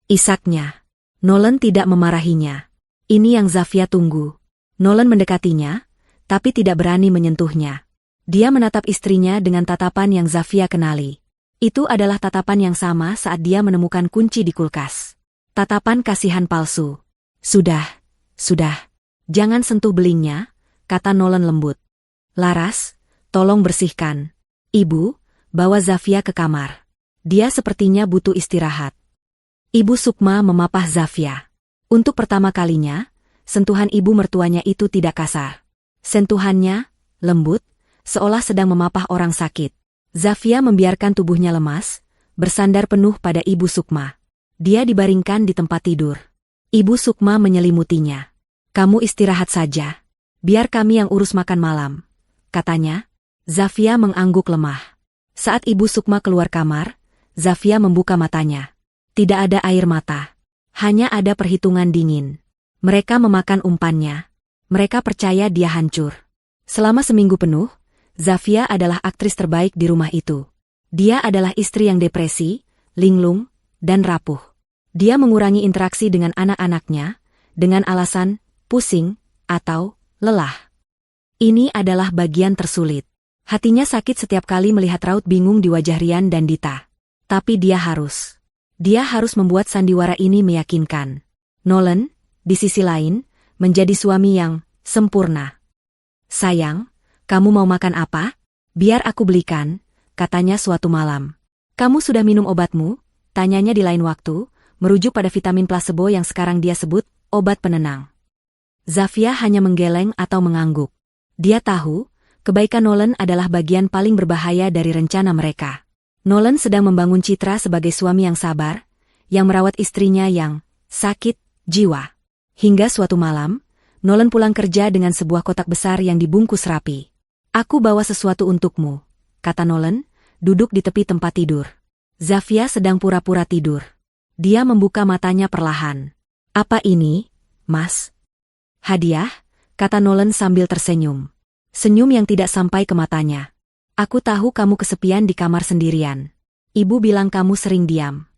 Isaknya. Nolan tidak memarahinya. Ini yang Zafia tunggu. Nolan mendekatinya, tapi tidak berani menyentuhnya. Dia menatap istrinya dengan tatapan yang Zafia kenali. Itu adalah tatapan yang sama saat dia menemukan kunci di kulkas. Tatapan kasihan palsu. Sudah. Jangan sentuh belingnya, kata Nolan lembut. Laras, tolong bersihkan. Ibu, bawa Zafia ke kamar. Dia sepertinya butuh istirahat. Ibu Sukma memapah Zafia. Untuk pertama kalinya, sentuhan ibu mertuanya itu tidak kasar. Sentuhannya, lembut, seolah sedang memapah orang sakit. Zafia membiarkan tubuhnya lemas, bersandar penuh pada Ibu Sukma. Dia dibaringkan di tempat tidur. Ibu Sukma menyelimutinya. Kamu istirahat saja. Biar kami yang urus makan malam, katanya. Zafia mengangguk lemah. Saat Ibu Sukma keluar kamar, Zafia membuka matanya. Tidak ada air mata. Hanya ada perhitungan dingin. Mereka memakan umpannya. Mereka percaya dia hancur. Selama seminggu penuh, Zafia adalah aktris terbaik di rumah itu. Dia adalah istri yang depresi, linglung, dan rapuh. Dia mengurangi interaksi dengan anak-anaknya, dengan alasan pusing atau lelah. Ini adalah bagian tersulit. Hatinya sakit setiap kali melihat raut bingung di wajah Rian dan Dita. Tapi dia harus membuat sandiwara ini meyakinkan. Nolan, di sisi lain, menjadi suami yang sempurna. Sayang, kamu mau makan apa? Biar aku belikan, katanya suatu malam. Kamu sudah minum obatmu? Tanyanya di lain waktu, merujuk pada vitamin plasebo yang sekarang dia sebut obat penenang. Zafia hanya menggeleng atau mengangguk. Dia tahu, kebaikan Nolan adalah bagian paling berbahaya dari rencana mereka. Nolan sedang membangun citra sebagai suami yang sabar, yang merawat istrinya yang sakit jiwa. Hingga suatu malam, Nolan pulang kerja dengan sebuah kotak besar yang dibungkus rapi. Aku bawa sesuatu untukmu, kata Nolan, duduk di tepi tempat tidur. Zafia sedang pura-pura tidur. Dia membuka matanya perlahan. Apa ini, Mas? Hadiah, kata Nolan sambil tersenyum. Senyum yang tidak sampai ke matanya. Aku tahu kamu kesepian di kamar sendirian. Ibu bilang kamu sering diam.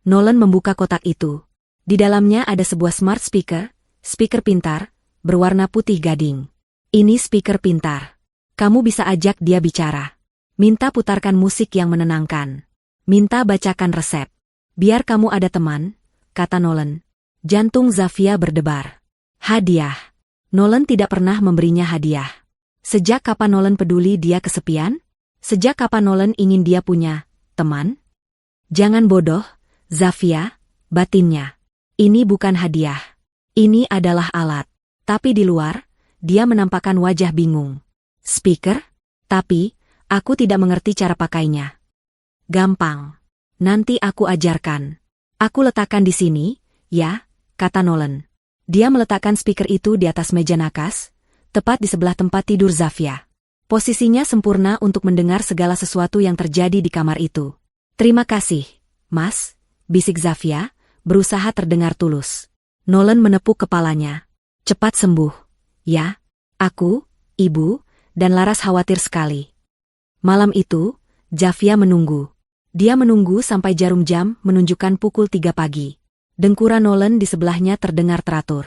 Nolan membuka kotak itu. Di dalamnya ada sebuah smart speaker pintar, berwarna putih gading. Ini speaker pintar. Kamu bisa ajak dia bicara. Minta putarkan musik yang menenangkan. Minta bacakan resep. Biar kamu ada teman, kata Nolan. Jantung Zafia berdebar. Hadiah. Nolan tidak pernah memberinya hadiah. Sejak kapan Nolan peduli dia kesepian? Sejak kapan Nolan ingin dia punya teman? Jangan bodoh, Zafia, batinnya. Ini bukan hadiah. Ini adalah alat. Tapi di luar, dia menampakkan wajah bingung. Speaker? Tapi, aku tidak mengerti cara pakainya. Gampang. Nanti aku ajarkan. Aku letakkan di sini, ya, kata Nolan. Dia meletakkan speaker itu di atas meja nakas, tepat di sebelah tempat tidur Zafia. Posisinya sempurna untuk mendengar segala sesuatu yang terjadi di kamar itu. Terima kasih, Mas, bisik Zafia, berusaha terdengar tulus. Nolan menepuk kepalanya. Cepat sembuh. Ya, aku, Ibu, dan Laras khawatir sekali. Malam itu, Zafia menunggu. Dia menunggu sampai jarum jam menunjukkan pukul 3 pagi. Dengkuran Nolan di sebelahnya terdengar teratur.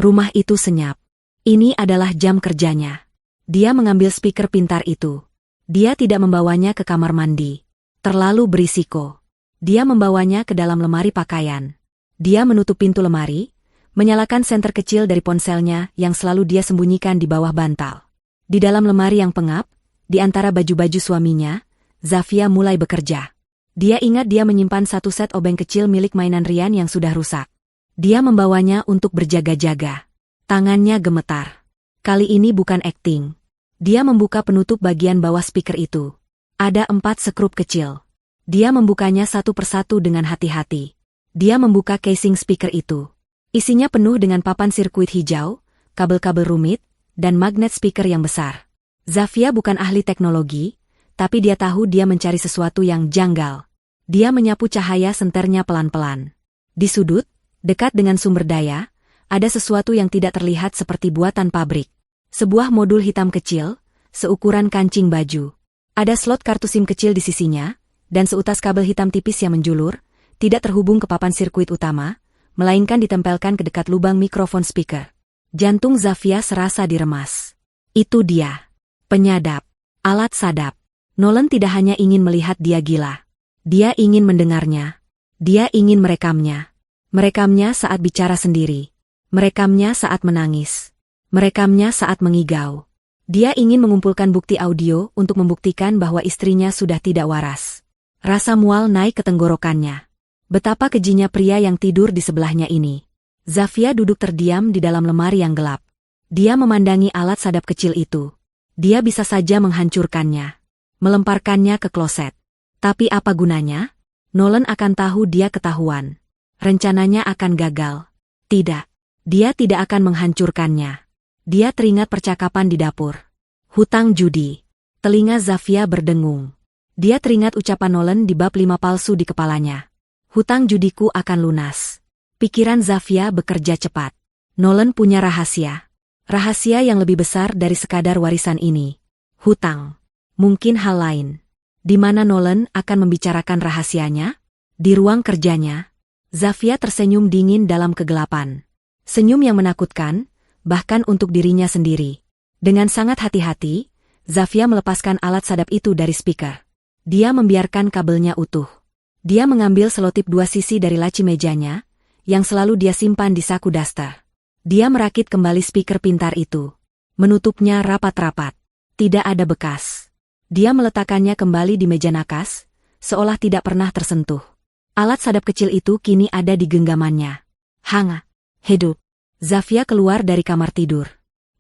Rumah itu senyap. Ini adalah jam kerjanya. Dia mengambil speaker pintar itu. Dia tidak membawanya ke kamar mandi. Terlalu berisiko. Dia membawanya ke dalam lemari pakaian. Dia menutup pintu lemari, menyalakan senter kecil dari ponselnya yang selalu dia sembunyikan di bawah bantal. Di dalam lemari yang pengap, di antara baju-baju suaminya, Zafia mulai bekerja. Dia ingat dia menyimpan satu set obeng kecil milik mainan Rian yang sudah rusak. Dia membawanya untuk berjaga-jaga. Tangannya gemetar. Kali ini bukan akting. Dia membuka penutup bagian bawah speaker itu. Ada 4 sekrup kecil. Dia membukanya satu persatu dengan hati-hati. Dia membuka casing speaker itu. Isinya penuh dengan papan sirkuit hijau, kabel-kabel rumit, dan magnet speaker yang besar. Zafia bukan ahli teknologi, tapi dia tahu dia mencari sesuatu yang janggal. Dia menyapu cahaya senternya pelan-pelan. Di sudut, dekat dengan sumber daya, ada sesuatu yang tidak terlihat seperti buatan pabrik. Sebuah modul hitam kecil, seukuran kancing baju. Ada slot kartu SIM kecil di sisinya, dan seutas kabel hitam tipis yang menjulur, tidak terhubung ke papan sirkuit utama, melainkan ditempelkan ke dekat lubang mikrofon speaker. Jantung Zafia serasa diremas. Itu dia. Penyadap. Alat sadap. Nolan tidak hanya ingin melihat dia gila. Dia ingin mendengarnya. Dia ingin merekamnya. Merekamnya saat bicara sendiri. Merekamnya saat menangis. Merekamnya saat mengigau. Dia ingin mengumpulkan bukti audio untuk membuktikan bahwa istrinya sudah tidak waras. Rasa mual naik ke tenggorokannya. Betapa kejinya pria yang tidur di sebelahnya ini. Zafia duduk terdiam di dalam lemari yang gelap. Dia memandangi alat sadap kecil itu. Dia bisa saja menghancurkannya. Melemparkannya ke kloset. Tapi apa gunanya? Nolan akan tahu dia ketahuan. Rencananya akan gagal. Tidak. Dia tidak akan menghancurkannya. Dia teringat percakapan di dapur. Hutang judi. Telinga Zafia berdengung. Dia teringat ucapan Nolan di bab 5 palsu di kepalanya. Hutang judiku akan lunas. Pikiran Zafia bekerja cepat. Nolan punya rahasia. Rahasia yang lebih besar dari sekadar warisan ini. Hutang. Mungkin hal lain. Di mana Nolan akan membicarakan rahasianya? Di ruang kerjanya. Zafia tersenyum dingin dalam kegelapan. Senyum yang menakutkan, bahkan untuk dirinya sendiri. Dengan sangat hati-hati, Zafia melepaskan alat sadap itu dari speaker. Dia membiarkan kabelnya utuh. Dia mengambil selotip 2 sisi dari laci mejanya, yang selalu dia simpan di saku daster. Dia merakit kembali speaker pintar itu. Menutupnya rapat-rapat. Tidak ada bekas. Dia meletakkannya kembali di meja nakas, seolah tidak pernah tersentuh. Alat sadap kecil itu kini ada di genggamannya. Hangat. Hidup. Zafia keluar dari kamar tidur.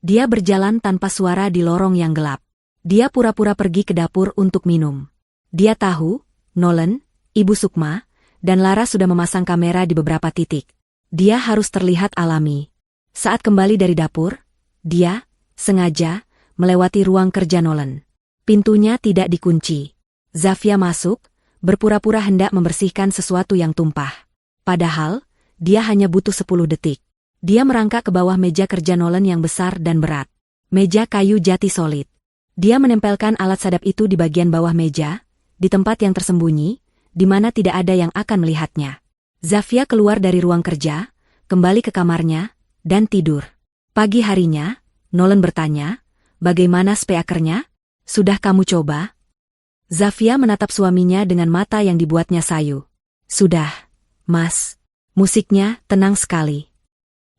Dia berjalan tanpa suara di lorong yang gelap. Dia pura-pura pergi ke dapur untuk minum. Dia tahu, Nolan, Ibu Sukma, dan Lara sudah memasang kamera di beberapa titik. Dia harus terlihat alami. Saat kembali dari dapur, dia, sengaja, melewati ruang kerja Nolan. Pintunya tidak dikunci. Zafia masuk, berpura-pura hendak membersihkan sesuatu yang tumpah. Padahal, dia hanya butuh 10 detik. Dia merangkak ke bawah meja kerja Nolan yang besar dan berat. Meja kayu jati solid. Dia menempelkan alat sadap itu di bagian bawah meja, di tempat yang tersembunyi, di mana tidak ada yang akan melihatnya. Zafia keluar dari ruang kerja, kembali ke kamarnya, dan tidur. Pagi harinya, Nolan bertanya, bagaimana speakernya? Sudah kamu coba? Zafia menatap suaminya dengan mata yang dibuatnya sayu. Sudah, Mas. Musiknya tenang sekali.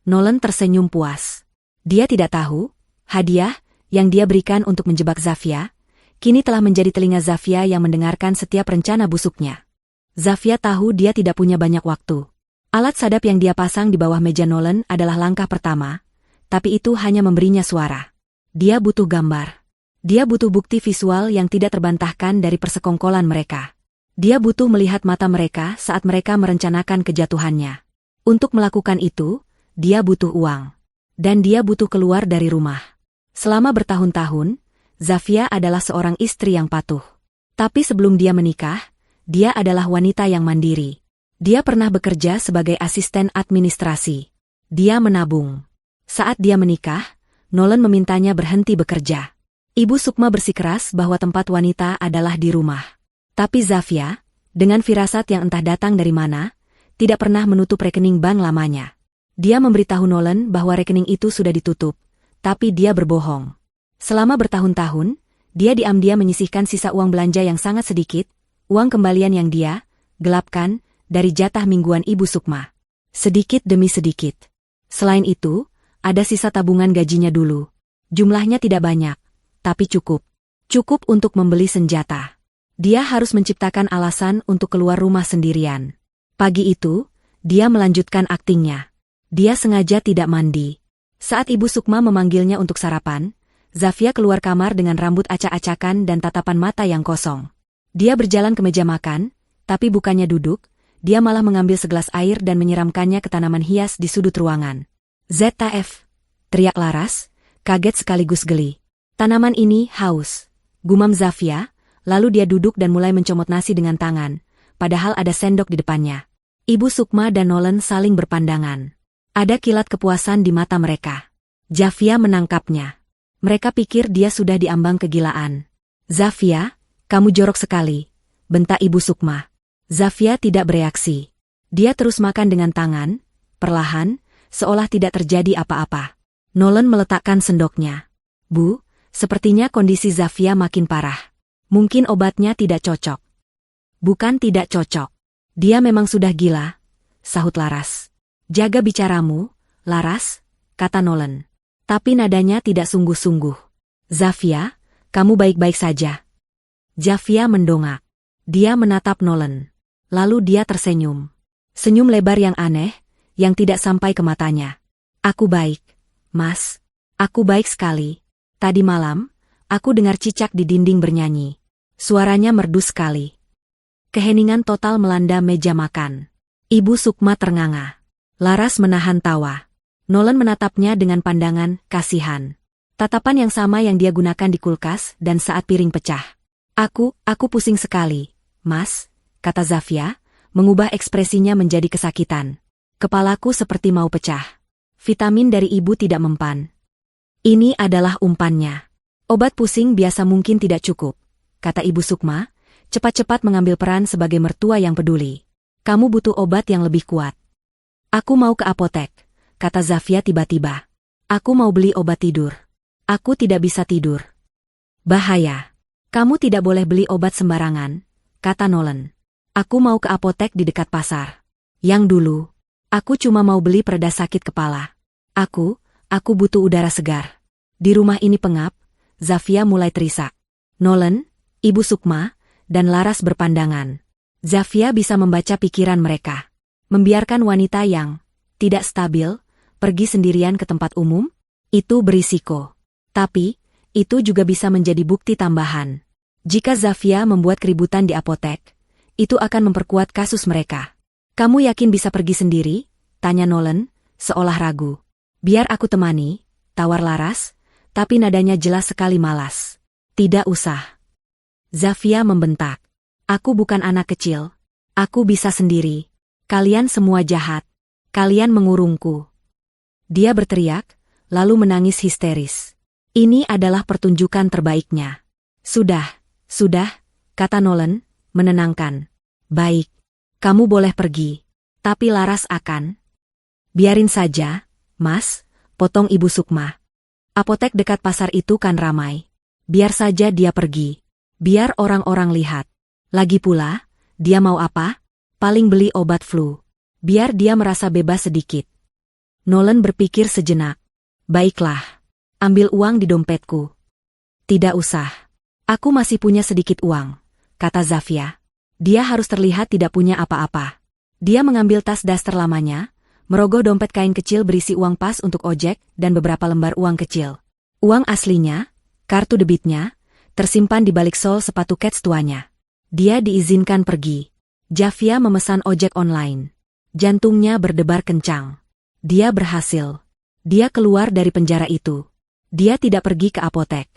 Nolan tersenyum puas. Dia tidak tahu, hadiah yang dia berikan untuk menjebak Zafia, kini telah menjadi telinga Zafia yang mendengarkan setiap rencana busuknya. Zafia tahu dia tidak punya banyak waktu. Alat sadap yang dia pasang di bawah meja Nolan adalah langkah pertama, tapi itu hanya memberinya suara. Dia butuh gambar. Dia butuh bukti visual yang tidak terbantahkan dari persekongkolan mereka. Dia butuh melihat mata mereka saat mereka merencanakan kejatuhannya. Untuk melakukan itu, dia butuh uang. Dan dia butuh keluar dari rumah. Selama bertahun-tahun, Zafia adalah seorang istri yang patuh. Tapi sebelum dia menikah, dia adalah wanita yang mandiri. Dia pernah bekerja sebagai asisten administrasi. Dia menabung. Saat dia menikah, Nolan memintanya berhenti bekerja. Ibu Sukma bersikeras bahwa tempat wanita adalah di rumah. Tapi Zafia, dengan firasat yang entah datang dari mana, tidak pernah menutup rekening bank lamanya. Dia memberitahu Nolan bahwa rekening itu sudah ditutup, tapi dia berbohong. Selama bertahun-tahun, dia diam-diam menyisihkan sisa uang belanja yang sangat sedikit, uang kembalian yang dia gelapkan dari jatah mingguan Ibu Sukma. Sedikit demi sedikit. Selain itu, ada sisa tabungan gajinya dulu. Jumlahnya tidak banyak, tapi cukup. Cukup untuk membeli senjata. Dia harus menciptakan alasan untuk keluar rumah sendirian. Pagi itu, dia melanjutkan aktingnya. Dia sengaja tidak mandi. Saat Ibu Sukma memanggilnya untuk sarapan, Zafia keluar kamar dengan rambut acak-acakan dan tatapan mata yang kosong. Dia berjalan ke meja makan, tapi bukannya duduk, dia malah mengambil segelas air dan menyiramkannya ke tanaman hias di sudut ruangan. ZF! Teriak Laras, kaget sekaligus geli. Tanaman ini haus. Gumam Zafia, lalu dia duduk dan mulai mencomot nasi dengan tangan, padahal ada sendok di depannya. Ibu Sukma dan Nolan saling berpandangan. Ada kilat kepuasan di mata mereka. Zafia menangkapnya. Mereka pikir dia sudah diambang kegilaan. Zafia, kamu jorok sekali, bentak Ibu Sukma. Zafia tidak bereaksi. Dia terus makan dengan tangan, perlahan, seolah tidak terjadi apa-apa. Nolan meletakkan sendoknya. Bu, sepertinya kondisi Zafia makin parah. Mungkin obatnya tidak cocok. Bukan tidak cocok. Dia memang sudah gila, sahut Laras. Jaga bicaramu, Laras, kata Nolan. Tapi nadanya tidak sungguh-sungguh. Zafia, kamu baik-baik saja. Zafia mendongak. Dia menatap Nolan. Lalu dia tersenyum. Senyum lebar yang aneh, yang tidak sampai ke matanya. Aku baik, Mas. Aku baik sekali. Tadi malam, aku dengar cicak di dinding bernyanyi. Suaranya merdu sekali. Keheningan total melanda meja makan. Ibu Sukma ternganga. Laras menahan tawa. Nolan menatapnya dengan pandangan kasihan. Tatapan yang sama yang dia gunakan di kulkas dan saat piring pecah. Aku pusing sekali, Mas, kata Zafia, mengubah ekspresinya menjadi kesakitan. Kepalaku seperti mau pecah. Vitamin dari ibu tidak mempan. Ini adalah umpannya. Obat pusing biasa mungkin tidak cukup, kata Ibu Sukma, cepat-cepat mengambil peran sebagai mertua yang peduli. Kamu butuh obat yang lebih kuat. Aku mau ke apotek, kata Zafia tiba-tiba. Aku mau beli obat tidur. Aku tidak bisa tidur. Bahaya. Kamu tidak boleh beli obat sembarangan, kata Nolan. Aku mau ke apotek di dekat pasar. Yang dulu, aku cuma mau beli pereda sakit kepala. Aku butuh udara segar. Di rumah ini pengap, Zafia mulai terisak. Nolan, Ibu Sukma, dan Laras berpandangan. Zafia bisa membaca pikiran mereka. Membiarkan wanita yang tidak stabil pergi sendirian ke tempat umum, itu berisiko. Tapi, itu juga bisa menjadi bukti tambahan. Jika Zafia membuat keributan di apotek, itu akan memperkuat kasus mereka. Kamu yakin bisa pergi sendiri? Tanya Nolan, seolah ragu. Biar aku temani, tawar Laras, tapi nadanya jelas sekali malas. Tidak usah. Zafia membentak. Aku bukan anak kecil. Aku bisa sendiri. Kalian semua jahat. Kalian mengurungku. Dia berteriak, lalu menangis histeris. Ini adalah pertunjukan terbaiknya. Sudah, kata Nolan, menenangkan. Baik, kamu boleh pergi. Tapi Laras akan. Biarin saja, Mas, potong Ibu Sukma. Apotek dekat pasar itu kan ramai. Biar saja dia pergi. Biar orang-orang lihat. Lagi pula, dia mau apa? Paling beli obat flu. Biar dia merasa bebas sedikit. Nolan berpikir sejenak. Baiklah. Ambil uang di dompetku. Tidak usah. Aku masih punya sedikit uang, kata Zafia. Dia harus terlihat tidak punya apa-apa. Dia mengambil tas daster lamanya, merogoh dompet kain kecil berisi uang pas untuk ojek dan beberapa lembar uang kecil. Uang aslinya, kartu debitnya, tersimpan di balik sol sepatu kets tuanya. Dia diizinkan pergi. Zafia memesan ojek online. Jantungnya berdebar kencang. Dia berhasil. Dia keluar dari penjara itu. Dia tidak pergi ke apotek.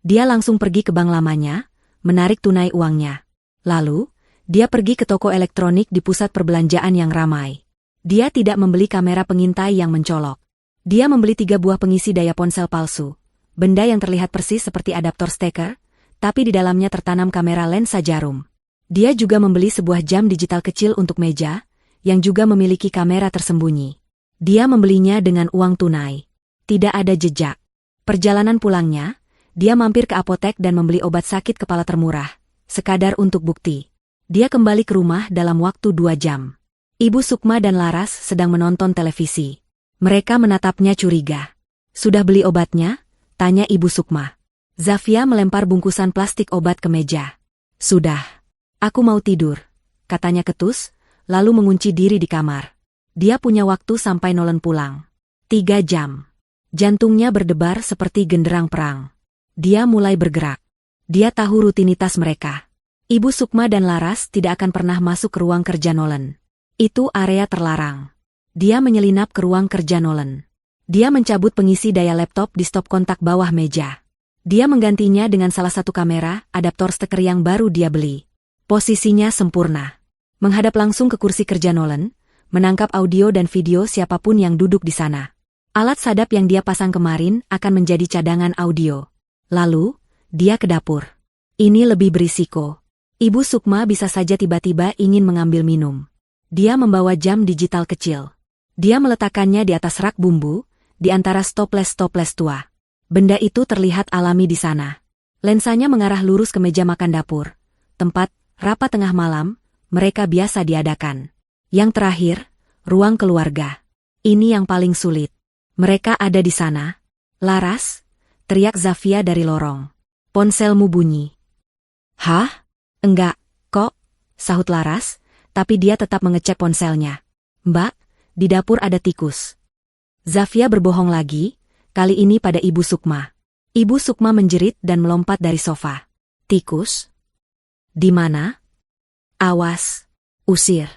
Dia langsung pergi ke bank lamanya, menarik tunai uangnya. Lalu, dia pergi ke toko elektronik di pusat perbelanjaan yang ramai. Dia tidak membeli kamera pengintai yang mencolok. Dia membeli 3 buah pengisi daya ponsel palsu. Benda yang terlihat persis seperti adaptor steker, tapi di dalamnya tertanam kamera lensa jarum. Dia juga membeli sebuah jam digital kecil untuk meja, yang juga memiliki kamera tersembunyi. Dia membelinya dengan uang tunai. Tidak ada jejak. Perjalanan pulangnya, dia mampir ke apotek dan membeli obat sakit kepala termurah, sekadar untuk bukti. Dia kembali ke rumah dalam waktu 2 jam. Ibu Sukma dan Laras sedang menonton televisi. Mereka menatapnya curiga. Sudah beli obatnya? Tanya Ibu Sukma. Zafia melempar bungkusan plastik obat ke meja. Sudah. Aku mau tidur, katanya ketus, lalu mengunci diri di kamar. Dia punya waktu sampai Nolan pulang. 3 jam. Jantungnya berdebar seperti genderang perang. Dia mulai bergerak. Dia tahu rutinitas mereka. Ibu Sukma dan Laras tidak akan pernah masuk ke ruang kerja Nolan. Itu area terlarang. Dia menyelinap ke ruang kerja Nolan. Dia mencabut pengisi daya laptop di stop kontak bawah meja. Dia menggantinya dengan salah satu kamera, adaptor steker yang baru dia beli. Posisinya sempurna. Menghadap langsung ke kursi kerja Nolan, menangkap audio dan video siapapun yang duduk di sana. Alat sadap yang dia pasang kemarin akan menjadi cadangan audio. Lalu, dia ke dapur. Ini lebih berisiko. Ibu Sukma bisa saja tiba-tiba ingin mengambil minum. Dia membawa jam digital kecil. Dia meletakkannya di atas rak bumbu, di antara stoples-stoples tua. Benda itu terlihat alami di sana. Lensanya mengarah lurus ke meja makan dapur. Tempat, rapat tengah malam, mereka biasa diadakan. Yang terakhir, ruang keluarga. Ini yang paling sulit. Mereka ada di sana. Laras, teriak Zafia dari lorong. Ponselmu bunyi. Hah? Enggak, kok, sahut Laras, tapi dia tetap mengecek ponselnya. Mbak, di dapur ada tikus. Zafia berbohong lagi, kali ini pada Ibu Sukma. Ibu Sukma menjerit dan melompat dari sofa. Tikus? Di mana? Awas, usir.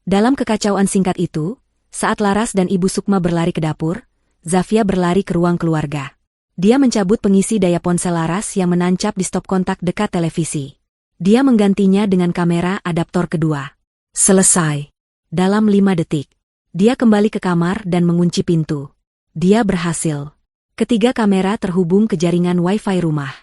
Dalam kekacauan singkat itu, saat Laras dan Ibu Sukma berlari ke dapur, Zafia berlari ke ruang keluarga. Dia mencabut pengisi daya ponsel Laras yang menancap di stop kontak dekat televisi. Dia menggantinya dengan kamera adaptor kedua. Selesai. Dalam 5 detik. Dia kembali ke kamar dan mengunci pintu. Dia berhasil. Ketiga kamera terhubung ke jaringan Wi-Fi rumah.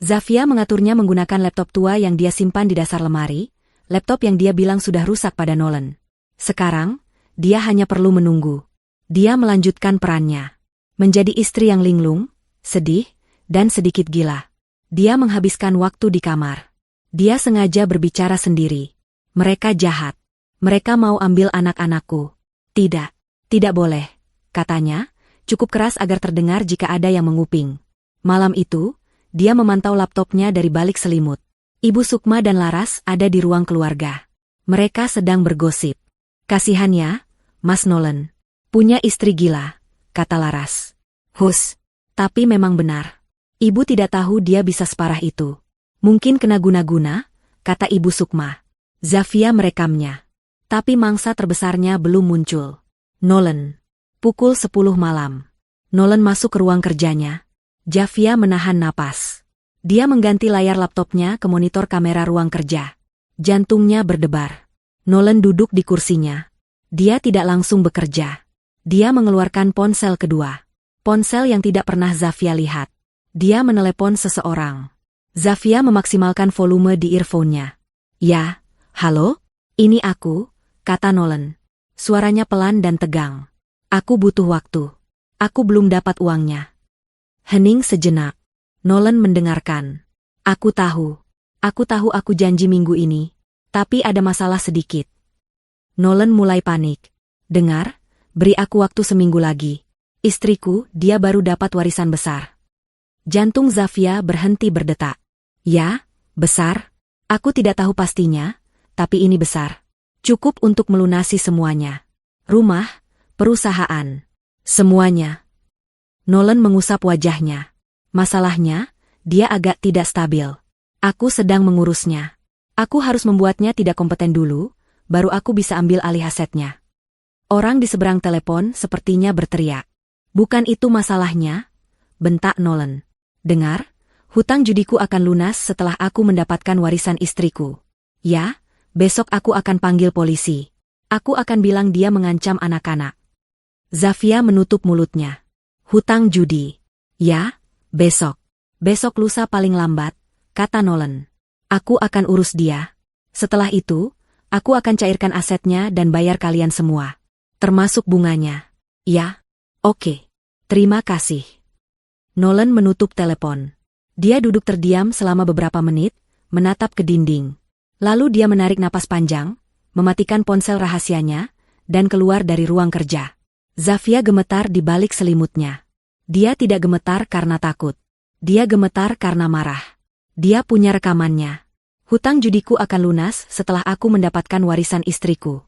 Zafia mengaturnya menggunakan laptop tua yang dia simpan di dasar lemari, laptop yang dia bilang sudah rusak pada Nolan. Sekarang, dia hanya perlu menunggu. Dia melanjutkan perannya. Menjadi istri yang linglung, sedih, dan sedikit gila. Dia menghabiskan waktu di kamar. Dia sengaja berbicara sendiri. Mereka jahat. Mereka mau ambil anak-anakku. Tidak, tidak boleh, katanya, cukup keras agar terdengar jika ada yang menguping. Malam itu, dia memantau laptopnya dari balik selimut. Ibu Sukma dan Laras ada di ruang keluarga. Mereka sedang bergosip. Kasihannya, Mas Nolan. Punya istri gila, kata Laras. Hus, tapi memang benar. Ibu tidak tahu dia bisa separah itu. Mungkin kena guna-guna, kata Ibu Sukma. Zafia merekamnya. Tapi mangsa terbesarnya belum muncul. Nolan. Pukul 10 malam. Nolan masuk ke ruang kerjanya. Zafia menahan napas. Dia mengganti layar laptopnya ke monitor kamera ruang kerja. Jantungnya berdebar. Nolan duduk di kursinya. Dia tidak langsung bekerja. Dia mengeluarkan ponsel kedua. Ponsel yang tidak pernah Zafia lihat. Dia menelepon seseorang. Zafia memaksimalkan volume di earphone-nya. Ya, halo? Ini aku, kata Nolan. Suaranya pelan dan tegang. Aku butuh waktu. Aku belum dapat uangnya. Hening sejenak. Nolan mendengarkan. Aku tahu aku janji minggu ini. Tapi ada masalah sedikit. Nolan mulai panik. Dengar, beri aku waktu seminggu lagi. Istriku, dia baru dapat warisan besar. Jantung Zafia berhenti berdetak. Ya, besar? Aku tidak tahu pastinya, tapi ini besar. Cukup untuk melunasi semuanya. Rumah, perusahaan, semuanya. Nolan mengusap wajahnya. Masalahnya, dia agak tidak stabil. Aku sedang mengurusnya. Aku harus membuatnya tidak kompeten dulu, baru aku bisa ambil alih asetnya. Orang di seberang telepon sepertinya berteriak. Bukan itu masalahnya, bentak Nolan. Dengar, hutang judiku akan lunas setelah aku mendapatkan warisan istriku. Ya, besok aku akan panggil polisi. Aku akan bilang dia mengancam anak-anak. Zafia menutup mulutnya. Hutang judi. Ya, besok. Besok lusa paling lambat, kata Nolan. Aku akan urus dia. Setelah itu, aku akan cairkan asetnya dan bayar kalian semua. Termasuk bunganya. Ya, oke. Terima kasih. Nolan menutup telepon. Dia duduk terdiam selama beberapa menit, menatap ke dinding. Lalu dia menarik napas panjang, mematikan ponsel rahasianya, dan keluar dari ruang kerja. Zafia gemetar di balik selimutnya. Dia tidak gemetar karena takut. Dia gemetar karena marah. Dia punya rekamannya. Hutang judiku akan lunas setelah aku mendapatkan warisan istriku.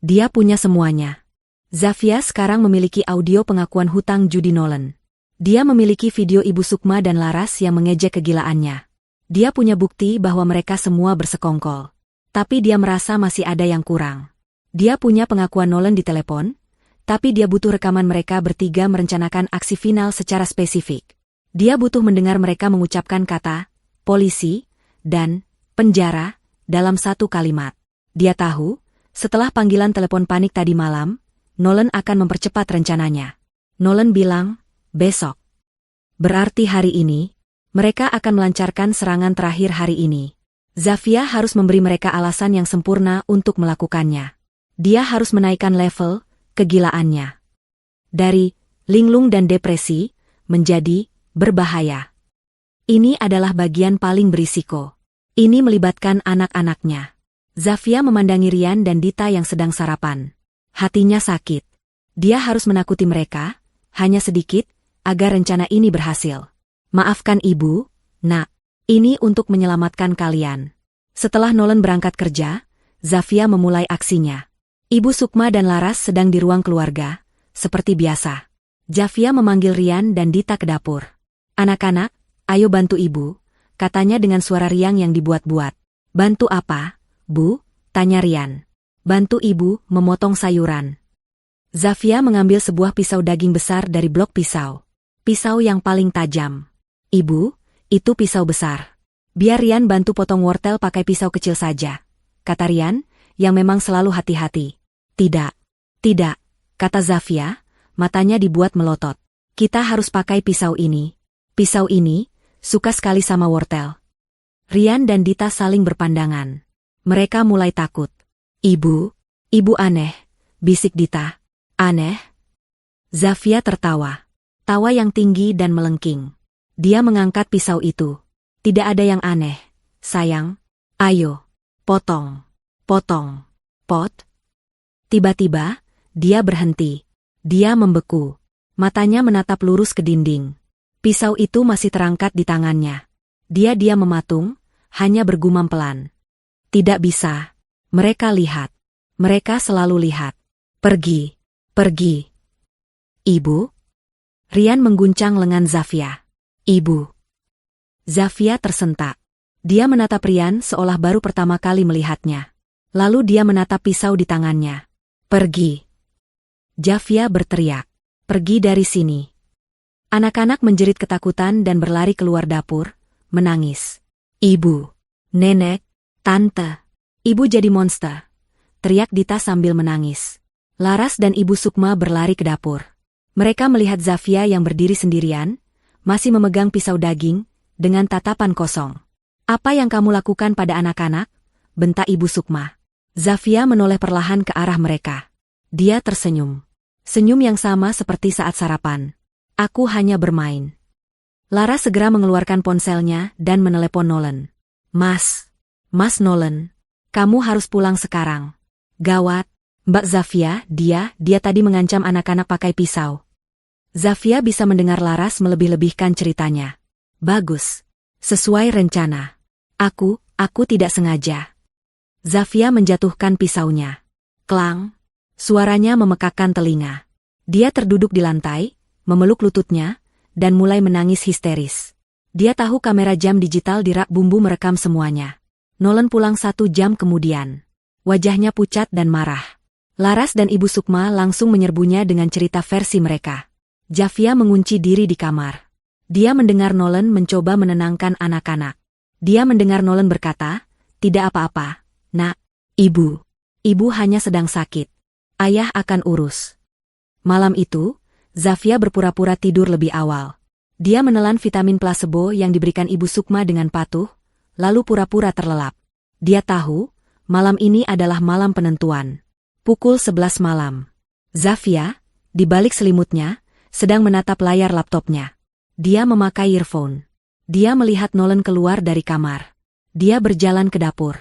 Dia punya semuanya. Zafia sekarang memiliki audio pengakuan hutang judi Nolan. Dia memiliki video Ibu Sukma dan Laras yang mengejek kegilaannya. Dia punya bukti bahwa mereka semua bersekongkol. Tapi dia merasa masih ada yang kurang. Dia punya pengakuan Nolan di telepon, tapi dia butuh rekaman mereka bertiga merencanakan aksi final secara spesifik. Dia butuh mendengar mereka mengucapkan kata, polisi, dan penjara, dalam satu kalimat. Dia tahu, setelah panggilan telepon panik tadi malam, Nolan akan mempercepat rencananya. Nolan bilang, besok. Berarti hari ini, mereka akan melancarkan serangan terakhir hari ini. Zafia harus memberi mereka alasan yang sempurna untuk melakukannya. Dia harus menaikkan level kegilaannya. Dari linglung dan depresi, menjadi berbahaya. Ini adalah bagian paling berisiko. Ini melibatkan anak-anaknya. Zafia memandangi Rian dan Dita yang sedang sarapan. Hatinya sakit. Dia harus menakuti mereka, hanya sedikit, agar rencana ini berhasil. Maafkan ibu, nak. Ini untuk menyelamatkan kalian. Setelah Nolan berangkat kerja, Zafia memulai aksinya. Ibu Sukma dan Laras sedang di ruang keluarga, seperti biasa. Zafia memanggil Rian dan Dita ke dapur. Anak-anak, ayo bantu ibu, katanya dengan suara riang yang dibuat-buat. Bantu apa, Bu? Tanya Rian. Bantu ibu memotong sayuran. Zafia mengambil sebuah pisau daging besar dari blok pisau. Pisau yang paling tajam. Ibu, itu pisau besar. Biar Rian bantu potong wortel pakai pisau kecil saja, kata Rian, yang memang selalu hati-hati. Tidak, kata Zafia, matanya dibuat melotot. Kita harus pakai pisau ini. Pisau ini, suka sekali sama wortel. Rian dan Dita saling berpandangan. Mereka mulai takut. Ibu aneh, bisik Dita. Aneh? Zafia tertawa. Tawa yang tinggi dan melengking. Dia mengangkat pisau itu. Tidak ada yang aneh, sayang. Ayo, potong. Pot. Tiba-tiba, dia berhenti. Dia membeku. Matanya menatap lurus ke dinding. Pisau itu masih terangkat di tangannya. Dia mematung, hanya bergumam pelan. Tidak bisa. Mereka lihat. Mereka selalu lihat. Pergi. Ibu? Rian mengguncang lengan Zafia. Ibu. Zafia tersentak. Dia menatap Rian seolah baru pertama kali melihatnya. Lalu dia menatap pisau di tangannya. Pergi. Zafia berteriak. Pergi dari sini. Anak-anak menjerit ketakutan dan berlari keluar dapur, menangis. Ibu. Nenek. Tante. Ibu jadi monster. Teriak Dita sambil menangis. Laras dan Ibu Sukma berlari ke dapur. Mereka melihat Zafia yang berdiri sendirian, masih memegang pisau daging, dengan tatapan kosong. Apa yang kamu lakukan pada anak-anak? Bentak Ibu Sukma. Zafia menoleh perlahan ke arah mereka. Dia tersenyum. Senyum yang sama seperti saat sarapan. Aku hanya bermain. Laras segera mengeluarkan ponselnya dan menelepon Nolan. Mas Nolan, kamu harus pulang sekarang. Gawat, Mbak Zafia, dia tadi mengancam anak-anak pakai pisau. Zafia bisa mendengar Laras melebih-lebihkan ceritanya. Bagus. Sesuai rencana. Aku tidak sengaja. Zafia menjatuhkan pisaunya. Klang. Suaranya memekakkan telinga. Dia terduduk di lantai, memeluk lututnya, dan mulai menangis histeris. Dia tahu kamera jam digital di rak bumbu merekam semuanya. Nolan pulang 1 jam kemudian. Wajahnya pucat dan marah. Laras dan Ibu Sukma langsung menyerbunya dengan cerita versi mereka. Zafia mengunci diri di kamar. Dia mendengar Nolan mencoba menenangkan anak-anak. Dia mendengar Nolan berkata, "Tidak apa-apa, Nak. Ibu hanya sedang sakit. Ayah akan urus." Malam itu, Zafia berpura-pura tidur lebih awal. Dia menelan vitamin placebo yang diberikan Ibu Sukma dengan patuh, lalu pura-pura terlelap. Dia tahu, malam ini adalah malam penentuan. Pukul 11 malam. Zafia, di balik selimutnya, sedang menatap layar laptopnya. Dia memakai earphone. Dia melihat Nolan keluar dari kamar. Dia berjalan ke dapur.